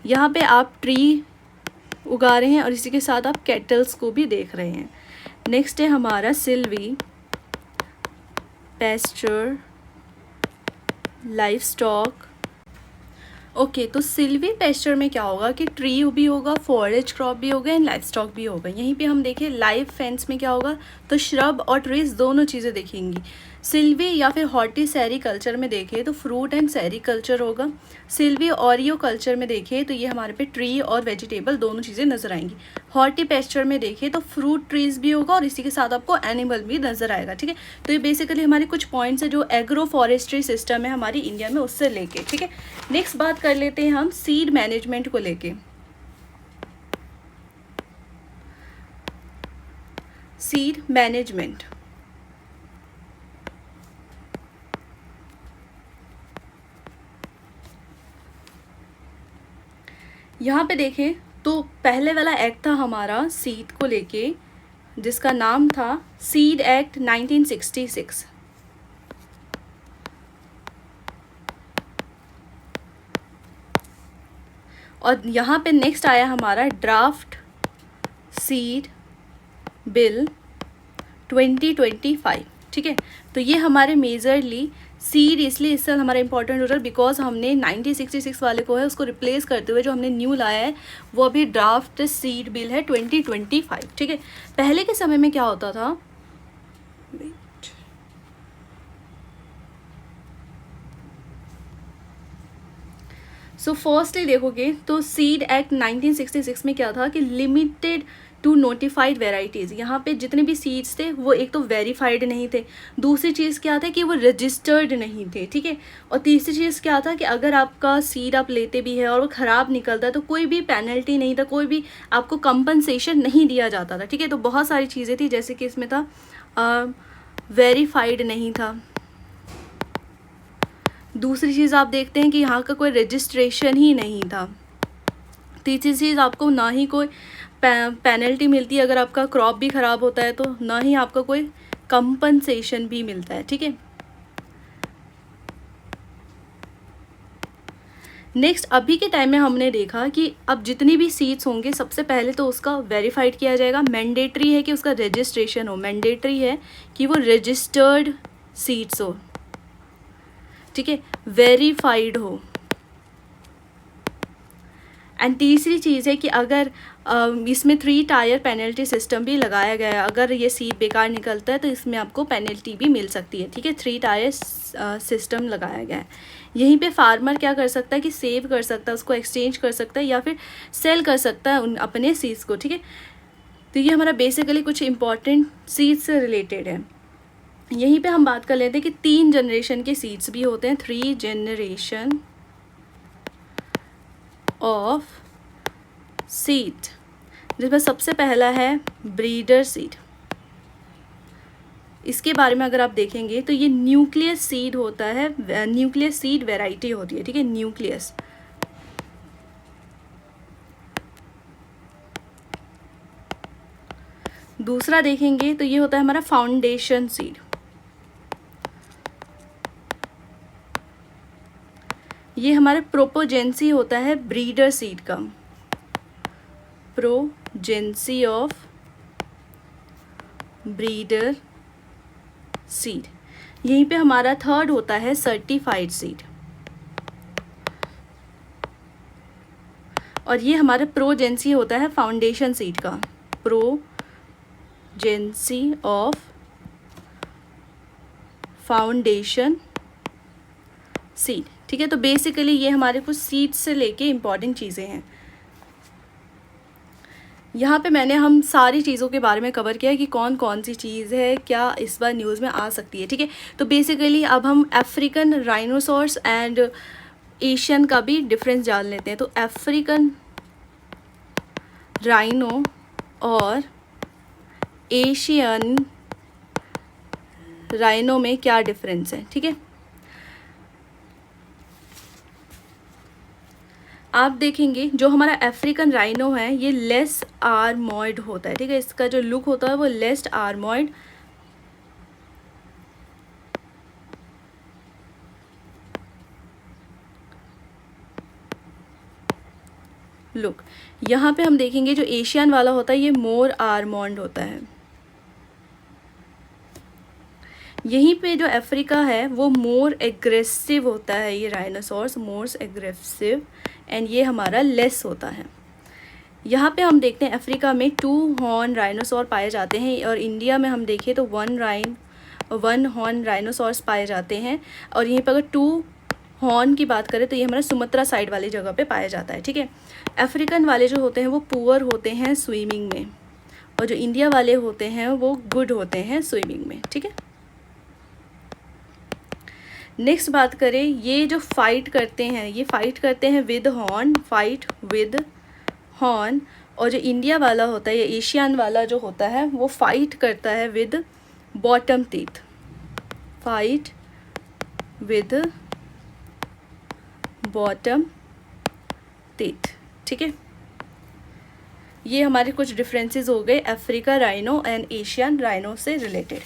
यहाँ पे आप ट्री उगा रहे हैं और इसी के साथ आप कैटल्स को भी देख रहे हैं। नेक्स्ट है हमारा Silvi pasture life stock. Okay, तो सिल्वी पेस्चर में क्या होगा कि ट्री भी होगा, फॉरेस्ट क्रॉप भी होगा एंड लाइफ स्टॉक भी होगा। यहीं पे हम देखें लाइव फेंस में क्या होगा, तो श्रब और ट्रीज दोनों चीज़ें देखेंगी। सिल्वी या फिर हॉर्टी सेरिकल्चर में देखें तो फ्रूट एंड सेरिकल्चर होगा। सिल्वी ऑरियो कल्चर में देखें तो ये हमारे पे ट्री और वेजिटेबल दोनों चीज़ें नज़र आएंगी। हॉर्टी पेस्चर में देखें तो फ्रूट ट्रीज भी होगा और इसी के साथ आपको एनिमल भी नज़र आएगा, ठीक है। तो ये बेसिकली हमारे कुछ पॉइंट्स है जो एग्रो फॉरेस्ट्री सिस्टम है हमारी इंडिया में, उससे लेके, ठीक है। नेक्स्ट बात कर लेते हैं हम सीड मैनेजमेंट को लेके। सीड मैनेजमेंट, यहाँ पे देखें तो पहले वाला एक्ट था हमारा सीड को लेके, जिसका नाम था सीड एक्ट 1966। और यहाँ पे नेक्स्ट आया हमारा ड्राफ्ट सीड बिल 2025, ठीक है। तो ये हमारे मेजरली सीड इसलिए इससे हमारा इंपॉर्टेंट हो रहा है बिकॉज हमने 1966 वाले को है उसको रिप्लेस करते हुए जो हमने न्यू लाया है वो अभी ड्राफ्ट सीड बिल है 2025, ठीक है। पहले के समय में क्या होता था, सो फर्स्टली देखोगे तो सीड एक्ट 1966 में क्या था कि लिमिटेड टू नोटिफाइड वेराइटीज़। यहाँ पे जितने भी सीड्स थे वो एक तो वेरीफाइड नहीं थे, दूसरी चीज़ क्या था कि वो रजिस्टर्ड नहीं थे, ठीक है। और तीसरी चीज़ क्या था कि अगर आपका सीड आप लेते भी है और वो ख़राब निकलता है तो कोई भी पेनल्टी नहीं था, कोई भी आपको कंपनसेशन नहीं दिया जाता था, ठीक है। तो बहुत सारी चीज़ें थी, जैसे कि इसमें था वेरीफाइड नहीं था। दूसरी चीज़ आप देखते हैं कि यहाँ का कोई रजिस्ट्रेशन ही नहीं था। तीसरी चीज़ आपको ना ही कोई पेनल्टी मिलती है अगर आपका क्रॉप भी ख़राब होता है, तो ना ही आपका कोई कंपनसेशन भी मिलता है, ठीक है। नेक्स्ट अभी के टाइम में हमने देखा कि अब जितनी भी सीड्स होंगे सबसे पहले तो उसका वेरीफाइड किया जाएगा, मैंडेटरी है कि उसका रजिस्ट्रेशन हो, मैंडेटरी है कि वो रजिस्टर्ड सीड्स हो, ठीक है, वेरीफाइड हो। एंड तीसरी चीज़ है कि अगर इसमें 3 टायर पेनल्टी सिस्टम भी लगाया गया है, अगर ये सीड बेकार निकलता है तो इसमें आपको पेनल्टी भी मिल सकती है, ठीक है। 3 टायर सिस्टम लगाया गया है। यहीं पे फार्मर क्या कर सकता है कि सेव कर सकता है, उसको एक्सचेंज कर सकता है या फिर सेल कर सकता है उन अपने सीड्स को, ठीक है। तो ये हमारा बेसिकली कुछ इंपॉर्टेंट सीड्स से रिलेटेड है। यहीं पे हम बात कर लेते हैं कि 3 जनरेशन के सीड्स भी होते हैं, 3 जनरेशन ऑफ सीड, जिसमें सबसे पहला है ब्रीडर सीड। इसके बारे में अगर आप देखेंगे तो ये न्यूक्लियस सीड होता है, न्यूक्लियस सीड वैरायटी होती है, ठीक है, न्यूक्लियस। दूसरा देखेंगे तो ये होता है हमारा फाउंडेशन सीड। ये हमारे प्रोपोजेंसी होता है ब्रीडर सीड का, प्रोजेंसी ऑफ ब्रीडर सीड। यहीं पे हमारा थर्ड होता है सर्टिफाइड सीड, और ये हमारा प्रोजेंसी होता है फाउंडेशन सीड का, प्रोजेंसी ऑफ फाउंडेशन सीड। ठीक है, तो बेसिकली ये हमारे कुछ सीड्स से लेके इम्पॉर्टेंट चीज़ें हैं। यहाँ पे मैंने हम सारी चीज़ों के बारे में कवर किया है कि कौन कौन सी चीज़ है क्या इस बार न्यूज़ में आ सकती है। ठीक है, तो बेसिकली अब हम अफ्रीकन राइनोसॉर्स एंड एशियन का भी डिफरेंस जान लेते हैं। तो अफ्रीकन राइनो और एशियन राइनो में क्या डिफरेंस है। ठीक है, आप देखेंगे जो हमारा अफ्रीकन राइनो है ये लेस आर्मॉइड होता है। ठीक है, इसका जो लुक होता है वो लेस आर्मॉइड लुक। यहाँ पे हम देखेंगे जो एशियन वाला होता है ये मोर आर्मॉन्ड होता है। यहीं पे जो अफ्रीका है वो मोर एग्रेसिव होता है, ये राइनोसॉर्स मोर एग्रेसिव, एंड ये हमारा लेस होता है। यहाँ पे हम देखते हैं अफ्रीका में 2 हॉर्न राइनोसॉर पाए जाते हैं, और इंडिया में हम देखें तो 1 हॉर्न राइनोसॉर्स पाए जाते हैं। और यहीं पर अगर 2 हॉर्न की बात करें तो ये हमारा सुमात्रा साइड वाली जगह पे पाया जाता है। ठीक है, अफ्रीकन वाले जो होते हैं वो पुअर होते हैं स्विमिंग में, और जो इंडिया वाले होते हैं वो गुड होते हैं स्विमिंग में। ठीक है, नेक्स्ट बात करें, ये जो फाइट करते हैं ये फाइट करते हैं with horn, fight with horn, और जो इंडिया वाला होता है या एशियन वाला जो होता है वो फाइट करता है with bottom teeth, fight with bottom teeth. ठीक है, ये हमारे कुछ डिफरेंसेस हो गए Africa rhino and Asian rhino से रिलेटेड।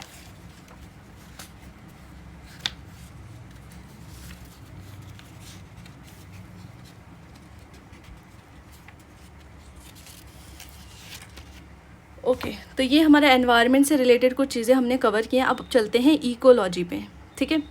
ओके, तो ये हमारा एनवायरनमेंट से रिलेटेड कुछ चीज़ें हमने कवर की हैं। अब चलते हैं इकोलॉजी पे। ठीक है,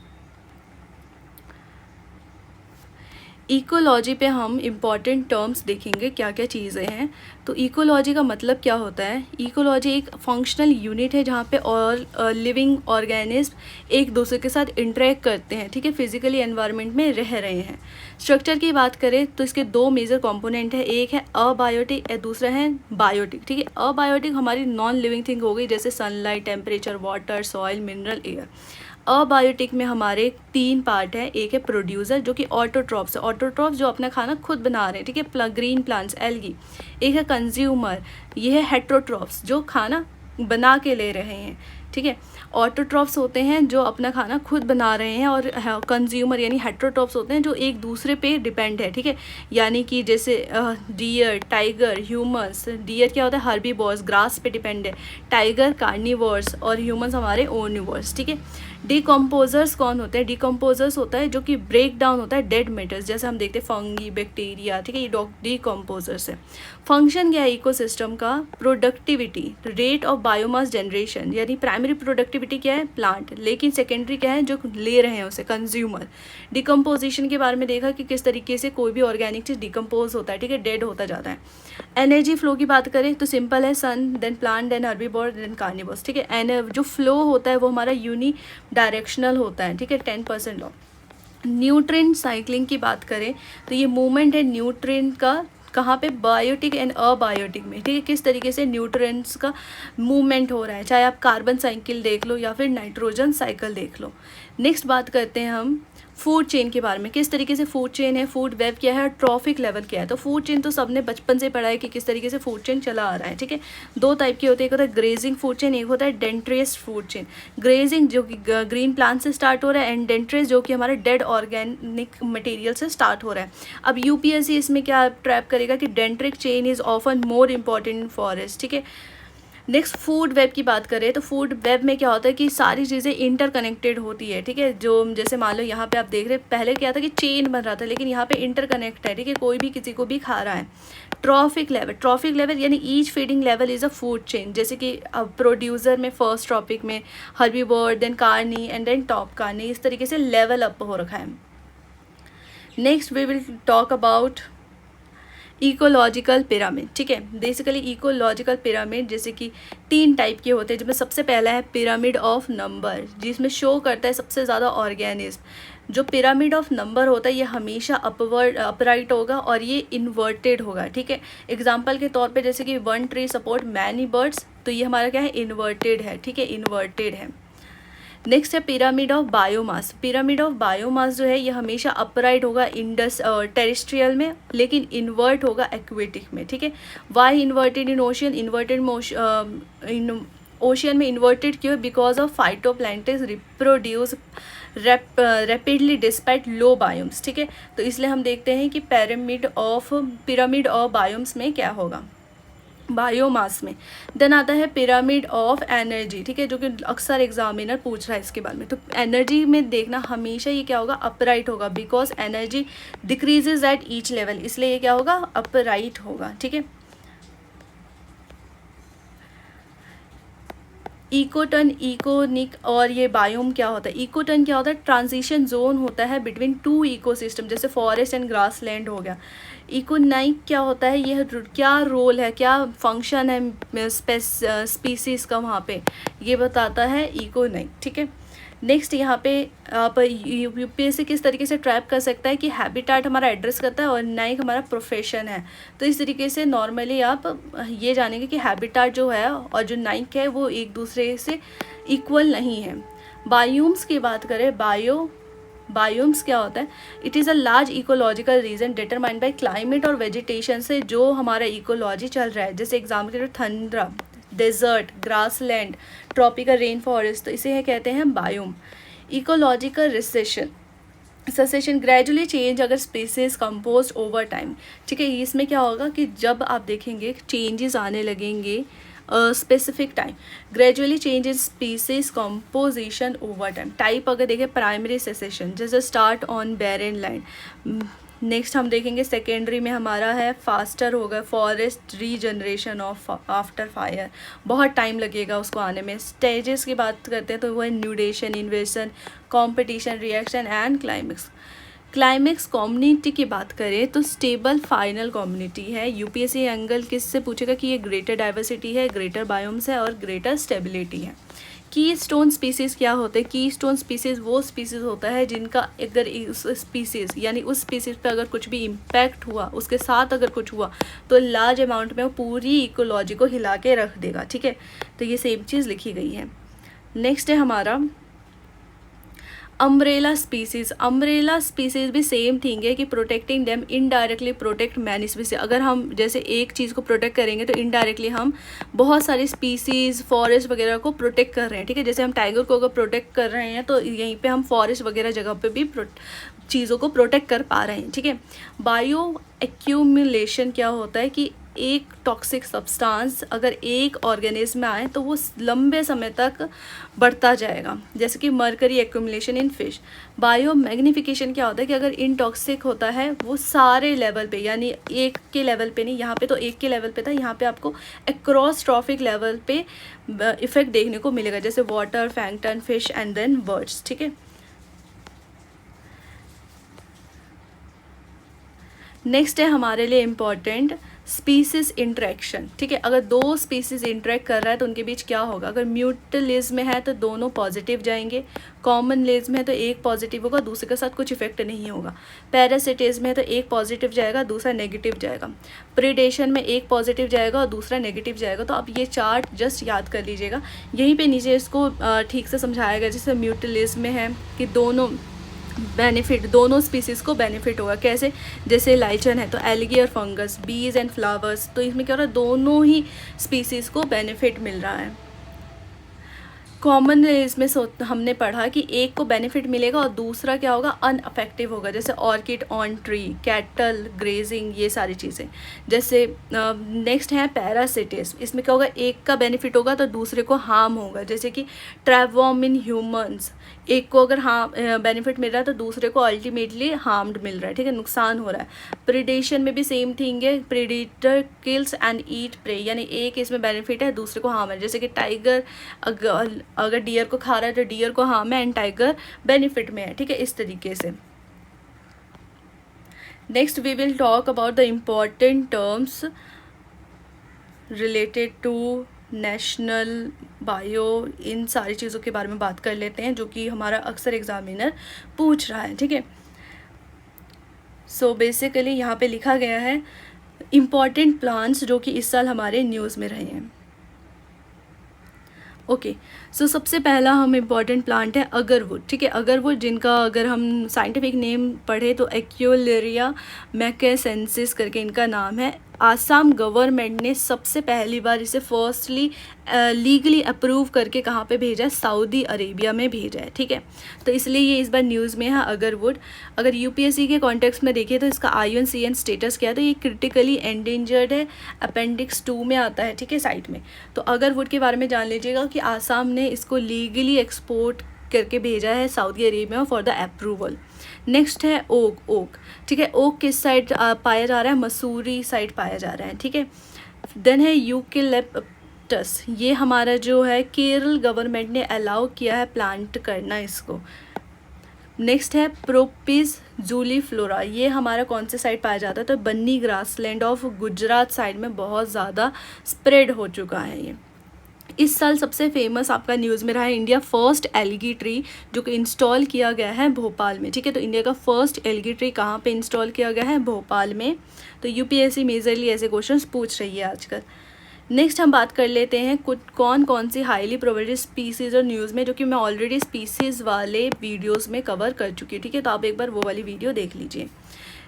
इकोलॉजी पे हम इम्पॉर्टेंट टर्म्स देखेंगे क्या क्या चीज़ें हैं। तो इकोलॉजी का मतलब क्या होता है। इकोलॉजी एक फंक्शनल यूनिट है जहाँ पे ऑल लिविंग ऑर्गेनिज्म एक दूसरे के साथ इंटरेक्ट करते हैं। ठीक है, फिजिकली एनवायरनमेंट में रह रहे हैं। स्ट्रक्चर की बात करें तो इसके 2 मेजर कंपोनेंट है, एक है अबायोटिक और दूसरा है बायोटिक। ठीक है, अबायोटिक हमारी नॉन लिविंग थिंग हो गई, जैसे sunlight, temperature, water, soil, mineral, air. Abiotic में हमारे 3 पार्ट हैं, एक है प्रोड्यूसर जो कि ऑटोट्रॉप्स है, ऑटोट्रॉप्स जो अपना खाना खुद बना रहे हैं। ठीक है, ग्रीन प्लांट्स, एल्गी। एक है कंज्यूमर, ये है हेट्रोट्रॉप्स जो खाना बना के ले रहे हैं। ठीक है, ऑटोट्रॉप्स होते हैं जो अपना खाना खुद बना रहे हैं, और कंज्यूमर यानी हेट्रोट्रॉप्स होते हैं जो एक दूसरे पे डिपेंड है। ठीक है, यानी कि जैसे डियर, टाइगर, ह्यूमंस। डियर क्या होता है, हर्बीवोर्स, ग्रास पे डिपेंड है। टाइगर कार्निवोर्स, और ह्यूमंस हमारे ओनिवोर्स। ठीक है, डिकम्पोजर्स कौन होते हैं, डिकम्पोजर्स होता है जो कि ब्रेक डाउन होता है डेड मेटल्स, जैसे हम देखते हैं फंगी, बैक्टीरिया। ठीक है, ये डिकम्पोजर्स है। फंक्शन क्या है इकोसिस्टम का, productivity, rate of biomass generation, यानी प्राइमरी प्रोडक्टिविटी क्या है प्लांट, लेकिन सेकेंडरी क्या है जो ले रहे हैं उसे कंज्यूमर। डिकम्पोजिशन के बारे में देखा कि किस तरीके से कोई भी ऑर्गेनिक चीज़ डिकम्पोज होता है। ठीक है, डेड होता जाता है। एनर्जी फ्लो की बात करें तो सिंपल है, sun, then plant, then herbivore, then carnivores. ठीक है, जो फ्लो होता है वो हमारा यूनी डायरेक्शनल होता है। ठीक है, 10% लॉ। न्यूट्रिएंट साइक्लिंग की बात करें तो ये मूवमेंट है न्यूट्रिएंट का, कहाँ पे, बायोटिक एंड अबायोटिक में। ठीक है, किस तरीके से न्यूट्रिएंट्स का मूवमेंट हो रहा है, चाहे आप कार्बन साइकिल देख लो या फिर नाइट्रोजन साइकिल देख लो। नेक्स्ट बात करते हैं हम फूड चेन के बारे में, किस तरीके से फूड चेन है, फूड वेब क्या है, ट्रॉफिक लेवल क्या है। तो फूड चेन तो सबने बचपन से पढ़ा है कि किस तरीके से फूड चेन चला आ रहा है। ठीक है, 2 टाइप के होते हैं, एक होता है ग्रेजिंग फूड चेन, एक होता है डेंट्रेस फूड चेन। ग्रेजिंग जो कि ग्रीन प्लांट से स्टार्ट हो रहा है, एंड डेंट्रेस जो कि हमारे डेड ऑर्गेनिक मटेरियल से स्टार्ट हो रहा है। अब यूपीएससी इसमें क्या ट्रैप करेगा कि detritic chain is often more important in forest. ठीक है, नेक्स्ट फूड वेब की बात करें तो फूड वेब में क्या होता है कि सारी चीज़ें इंटरकनेक्टेड होती है, ठीक है। जो जैसे मान लो यहाँ पे आप देख रहे हैं, पहले क्या था कि चेन बन रहा था, लेकिन यहाँ पे इंटरकनेक्ट है, ठीक है, कोई भी किसी को भी खा रहा है। ट्रॉफिक लेवल यानी each feeding level is a food chain, जैसे कि अब प्रोड्यूसर में फर्स्ट ट्रॉपिक में herbivore, then carni and then top carni, इस तरीके से लेवल अप हो रखा है। Next we will talk about ecological pyramid, ठीक है। बेसिकली इकोलॉजिकल पिरामिड जैसे कि 3 टाइप के होते हैं, जिसमें सबसे पहला है पिरामिड ऑफ नंबर, जिसमें शो करता है सबसे ज़्यादा ऑर्गेनिज्म। जो पिरामिड ऑफ नंबर होता है ये हमेशा अपराइट होगा और ये इन्वर्टेड होगा, ठीक है। एग्जाम्पल के तौर पे जैसे कि 1 ट्री सपोर्ट मैनी बर्ड्स, तो ये हमारा क्या है, इन्वर्टेड है, ठीक है, इन्वर्टेड है। नेक्स्ट है pyramid of biomass. Pyramid of biomass जो है ये हमेशा अपराइट होगा टेरेस्ट्रियल में, लेकिन इन्वर्ट होगा एक्वेटिक में, ठीक है। Why inverted in ocean, in ocean में इन्वर्टेड क्यों है, because of phytoplankton reproduce rapidly despite low biomass, ठीक है। तो इसलिए हम देखते हैं कि पिरामिड ऑफ बायोम्स में क्या होगा, बायोमास में। देन आता है पिरामिड ऑफ एनर्जी, ठीक है, जो कि अक्सर एग्जामिनर पूछ रहा है इसके बारे में। तो एनर्जी में देखना हमेशा ये क्या होगा, अपराइट होगा, because energy decreases at each level, इसलिए ये क्या होगा, अपराइट होगा, ठीक है। इकोटन, इकोनिक और ये बायोम क्या होता है, इकोटन क्या होता है, ट्रांजिशन जोन होता है बिटवीन 2 इकोसिस्टम, जैसे फॉरेस्ट एंड ग्रासलैंड हो गया। इकोनाइक क्या होता है, यह क्या रोल है, क्या फंक्शन है स्पीसीज़ का वहाँ पे, ये बताता है इकोनाइक, ठीक है। नेक्स्ट यहाँ पे आप यूपीएससी किस तरीके से ट्रैप कर सकता है कि हैबिटाट हमारा एड्रेस करता है और नाइक हमारा प्रोफेशन है। तो इस तरीके से नॉर्मली आप ये जानेंगे कि हैबिटाट जो है और जो नाइक है वो एक दूसरे से इक्वल नहीं है। बायोम्स की बात करें, बायोम्स क्या होता है, it is a large ecological region determined by climate और वेजिटेशन से जो हमारा इकोलॉजी चल रहा है। जैसे एग्जाम्पल के लिए tundra, desert, grassland, tropical rain forest, तो इसे कहते हैं biome. Ecological succession gradually change अगर स्पीसीज कंपोज ओवर टाइम, ठीक है। इसमें क्या होगा कि जब आप देखेंगे चेंजेस आने लगेंगे specific time, gradually changes species composition over time. Type अगर देखें प्राइमरी सेसेशन, जैसे start on barren land. Next हम देखेंगे सेकेंडरी में हमारा है फास्टर होगा, forest regeneration of after fire, बहुत टाइम लगेगा उसको आने में। स्टेजेस की बात करते हैं तो वो है nudation, invasion, competition, reaction and climax community की बात करें तो स्टेबल फाइनल कम्युनिटी है। यूपीएससी एंगल किससे पूछेगा कि ये ग्रेटर डाइवर्सिटी है, ग्रेटर बायोम्स है और ग्रेटर स्टेबिलिटी है। की स्टोन स्पीसीज़ क्या होते हैं, की स्टोन स्पीसीज़ वो स्पीसीज़ होता है जिनका अगर उस स्पीसीज़ यानी उस स्पीसीज़ पे अगर कुछ भी इम्पैक्ट हुआ, उसके साथ अगर कुछ हुआ तो लार्ज अमाउंट में वो पूरी इकोलॉजी को हिला के रख देगा, ठीक है। तो ये सेम चीज़ लिखी गई है। नेक्स्ट है हमारा अम्ब्रेला स्पीसीज़ भी सेम थिंग है कि protecting them indirectly protect many species. अगर हम जैसे एक चीज़ को प्रोटेक्ट करेंगे तो इनडायरेक्टली हम बहुत सारी स्पीसीज़, फॉरेस्ट वगैरह को प्रोटेक्ट कर रहे हैं, ठीक है। जैसे हम टाइगर को अगर प्रोटेक्ट कर रहे हैं तो यहीं पे हम फॉरेस्ट वगैरह जगह पे भी चीज़ों को प्रोटेक्ट कर पा रहे हैं, ठीक है। बायो एक्यूमुलेशन क्या होता है कि एक टॉक्सिक सब्सटेंस अगर एक ऑर्गेनिज्म में आए तो वो लंबे समय तक बढ़ता जाएगा, जैसे कि mercury accumulation in fish. Bio magnification क्या होता है कि अगर इनटॉक्सिक होता है वो सारे लेवल पे, यानी एक के लेवल पे नहीं, यहाँ पे तो एक के लेवल पे था, यहाँ पे आपको अक्रॉस ट्रॉफिक लेवल पे इफेक्ट देखने को मिलेगा, जैसे water, plankton, fish and then birds, ठीक है। नेक्स्ट है हमारे लिए इम्पॉर्टेंट स्पीसीज इंटरेक्शन, ठीक है। अगर 2 स्पीसीज इंटरेक्ट कर रहा है तो उनके बीच क्या होगा, अगर म्यूटलिज्म में है तो दोनों पॉजिटिव जाएंगे, कॉमनलिज्म है तो एक पॉजिटिव होगा, दूसरे के साथ कुछ इफेक्ट नहीं होगा। पैरासिटिज्म है तो एक पॉजिटिव जाएगा, दूसरा नेगेटिव जाएगा। प्रीडेशन में एक पॉजिटिव जाएगा और दूसरा नेगेटिव जाएगा। तो आप ये चार्ट जस्ट याद कर लीजिएगा, यहीं पे नीचे इसको ठीक से समझाया गया। जैसे म्यूटलिज्म में है कि दोनों स्पीसीज़ को बेनिफिट होगा, कैसे, जैसे लाइचन है तो एल्गी और फंगस, बीज एंड फ्लावर्स, तो इसमें क्या हो रहा है, दोनों ही स्पीसीज़ को बेनिफिट मिल रहा है। कॉमन इसमें हमने पढ़ा कि एक को बेनिफिट मिलेगा और दूसरा क्या होगा, अनअफेक्टिव होगा, जैसे orchid on tree, cattle grazing, ये सारी चीज़ें। जैसे नेक्स्ट है पैरासिटिस, इसमें क्या होगा, एक का बेनिफिट होगा तो दूसरे को हार्म होगा, जैसे कि ट्रैपवर्म इन ह्यूमंस, एक को अगर बेनिफिट मिल रहा है तो दूसरे को अल्टीमेटली हार्म्ड मिल रहा है, ठीक है, नुकसान हो रहा है। प्रीडेशन में भी सेम थिंग है, predator kills and eat prey, यानी एक इसमें बेनिफिट है दूसरे को हार्म है, जैसे कि टाइगर अगर डियर को खा रहा है तो डियर को हार्म है एंड टाइगर बेनिफिट में है, ठीक है, इस तरीके से। Next we will talk about the important terms related to national bio, इन सारी चीज़ों के बारे में बात कर लेते हैं जो कि हमारा अक्सर एग्जामिनर पूछ रहा है, ठीक है। सो बेसिकली यहाँ पे लिखा गया है इम्पॉर्टेंट प्लांट्स जो कि इस साल हमारे न्यूज़ में रहे हैं। ओके, सो सबसे पहला हम इम्पॉर्टेंट प्लांट है अगरवुड, ठीक है। अगरवुड जिनका अगर हम साइंटिफिक नेम पढ़े तो एक्यूलेरिया मैकेसेंसिस करके इनका नाम है। आसाम गवर्नमेंट ने सबसे पहली बार इसे फर्स्टली लीगली अप्रूव करके कहाँ पे भेजा है, सऊदी अरेबिया में भेजा है, ठीक है। तो इसलिए ये इस बार न्यूज़ में है अगरवुड। अगर यूपीएससी के कॉन्टेक्स्ट में देखिए तो इसका IUCN स्टेटस क्या है, तो ये क्रिटिकली एंडेंजर्ड है, अपेंडिक्स 2 में आता है, ठीक है, साइट में। तो अगरवुड के बारे में जान लीजिएगा कि आसाम ने इसको लीगली एक्सपोर्ट करके भेजा है Saudi Arabia for the approval. Next है ओक, ठीक है। ओक किस साइड पाया जा रहा है, मसूरी साइड पाया जा रहा है, ठीक है। देन है यूकेलिप्टस, ये हमारा जो है केरल गवर्नमेंट ने अलाउ किया है प्लांट करना इसको। नेक्स्ट है प्रोपिस जूलीफ्लोरा, ये हमारा कौन से साइड पाया जाता है, तो बन्नी ग्रासलैंड ऑफ गुजरात साइड में बहुत ज़्यादा स्प्रेड हो चुका है ये। इस साल सबसे फेमस आपका न्यूज़ में रहा है इंडिया फर्स्ट एल्गी ट्री जो कि इंस्टॉल किया गया है भोपाल में, ठीक है। तो इंडिया का फर्स्ट एल्गी ट्री कहाँ पे इंस्टॉल किया गया है, भोपाल में। तो यूपीएससी मेजरली ऐसे क्वेश्चंस पूछ रही है आजकल। नेक्स्ट हम बात कर लेते हैं कुछ कौन सी हाईली प्रोबेबल स्पीसीज और न्यूज़ में, जो कि मैं ऑलरेडी स्पीसीज़ वाले वीडियोज़ में कवर कर चुकी हूँ, ठीक है। तो आप एक बार वो वाली वीडियो देख लीजिए।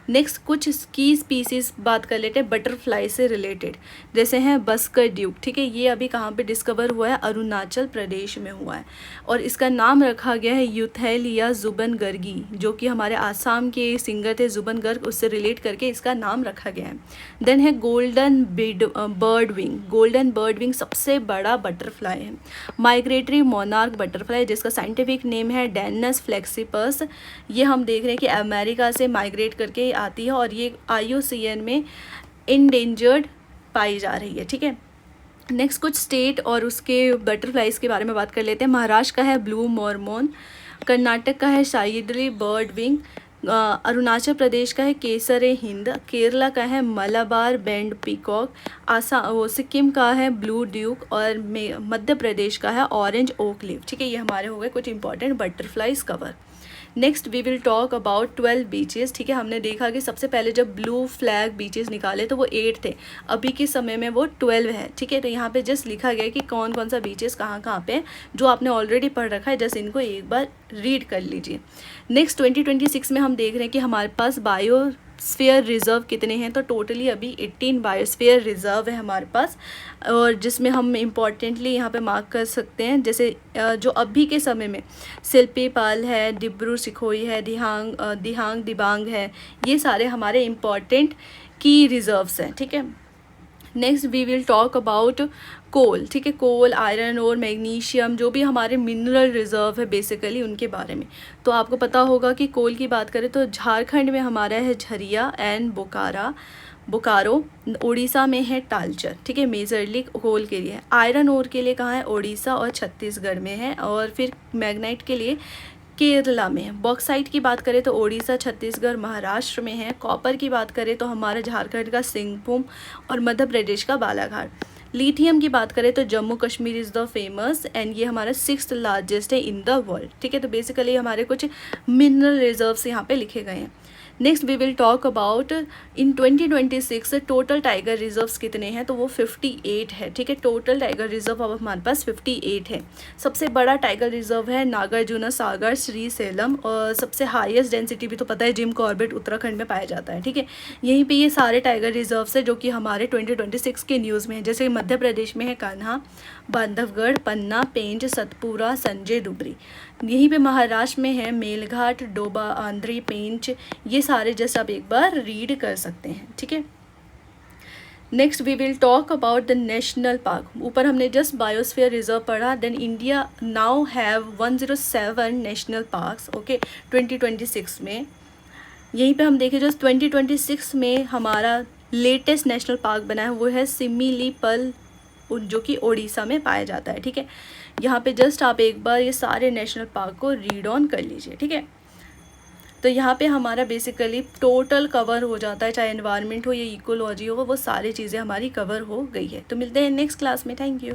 नेक्स्ट कुछ की स्पीसीज़ बात कर लेते हैं बटरफ्लाई से रिलेटेड, जैसे हैं बस्कर ड्यूक, ठीक है। ये अभी कहाँ पे डिस्कवर हुआ है, अरुणाचल प्रदेश में हुआ है और इसका नाम रखा गया है यूथैलिया जुबन गर्गी, जो कि हमारे आसाम के सिंगर थे जुबन गर्ग, उससे रिलेट करके इसका नाम रखा गया है। देन है golden bird wing, golden bird wing सबसे बड़ा बटरफ्लाई है। माइग्रेटरी मोनार्क बटरफ्लाई जिसका साइंटिफिक नेम है डेनस फ्लेक्सिपस, ये हम देख रहे हैं कि अमेरिका से माइग्रेट करके आती है और ये IUCN में इंडेंजर्ड पाई जा रही है, ठीक है। नेक्स्ट कुछ स्टेट और उसके बटरफ्लाइज के बारे में बात कर लेते हैं। महाराष्ट्र का है ब्लू मॉर्मोन, कर्नाटक का है शाइडली बर्ड विंग, अरुणाचल प्रदेश का है केसर हिंद, केरला का है मलाबार बैंड पीकॉक, सिक्किम का है ब्लू ड्यूक और मध्य प्रदेश का है ऑरेंज ओक लीफ, ठीक है। ये हमारे हो गए कुछ important butterflies cover. Next we will talk about 12 beaches, ठीक है। हमने देखा कि सबसे पहले जब ब्लू फ्लैग बीचेस निकाले तो वो 8 थे, अभी के समय में वो 12 है, ठीक है। तो यहाँ पे जस्ट लिखा गया कि कौन कौन सा बीचेस कहाँ कहाँ पे, जो आपने ऑलरेडी पढ़ रखा है, जस्ट इनको एक बार रीड कर लीजिए। नेक्स्ट 2026 में हम देख रहे हैं कि हमारे पास बायोस्फीयर रिजर्व कितने हैं, तो टोटली अभी 18 बायोस्फीयर रिजर्व है हमारे पास, और जिसमें हम इम्पॉर्टेंटली यहाँ पे मार्क कर सकते हैं, जैसे जो अभी के समय में सिल्पीपाल है, डिब्रू सिखोई है, दिहांग दिबांग है, ये सारे हमारे इम्पॉर्टेंट की रिजर्व्स हैं, ठीक है। Next we will talk about coal, ठीक है। कोल, आयरन और मैग्नीशियम जो भी हमारे मिनरल रिजर्व है बेसिकली उनके बारे में। तो आपको पता होगा कि कोल की बात करें तो झारखंड में हमारा है झरिया एंड बोकारो, उड़ीसा में है तालचर, ठीक है, मेजरली कोल के लिए। आयरन ओर के लिए कहाँ है, उड़ीसा और छत्तीसगढ़ में है, और फिर मैग्नाइट के लिए केरला में है। बॉक्साइट की बात करें तो उड़ीसा, छत्तीसगढ़, महाराष्ट्र में है। कॉपर की बात करें तो हमारा झारखंड का सिंहभूम और मध्य प्रदेश का बालाघाट। लिथियम की बात करें तो Jammu Kashmir is the famous and ये हमारा 6th लार्जेस्ट है इन द वर्ल्ड, ठीक है। तो बेसिकली हमारे कुछ मिनरल रिजर्व्स यहाँ पे लिखे गए हैं। Next we will talk about in 2026 total tiger reserves कितने हैं, तो वो 58 है, ठीक है। टोटल टाइगर रिजर्व अब हमारे पास 58 है। सबसे बड़ा टाइगर रिजर्व है नागार्जुना सागर श्री सेलम, और सबसे हाईएस्ट डेंसिटी भी तो पता है जिम कॉर्बेट उत्तराखंड में पाया जाता है, ठीक है। यहीं पे ये सारे टाइगर रिजर्व्स है जो कि हमारे 2026 के न्यूज़ में है, जैसे मध्य प्रदेश में है कान्हा, बांधवगढ़, पन्ना, पेंच, सतपुरा, संजय, डुबरी। यहीं पे महाराष्ट्र में है मेलघाट, डोबा, आंध्री, पेंच। ये सारे जस्ट आप एक बार रीड कर सकते हैं, ठीक है। Next we will talk about the national park. ऊपर हमने जस्ट बायोस्फीयर रिजर्व पढ़ा, then India now have 107 national parks, okay, 2026 में। यहीं पे हम देखें जो 2026 में हमारा लेटेस्ट नेशनल पार्क बना है वो है सिमिलीपल, जो कि ओडिशा में पाया जाता है, ठीक है। यहाँ पे जस्ट आप एक बार ये सारे नेशनल पार्क को रीड ऑन कर लीजिए, ठीक है। तो यहाँ पे हमारा बेसिकली टोटल कवर हो जाता है, चाहे एनवायरनमेंट हो या इकोलॉजी हो, वो सारी चीज़ें हमारी कवर हो गई है। तो मिलते हैं नेक्स्ट क्लास में, थैंक यू।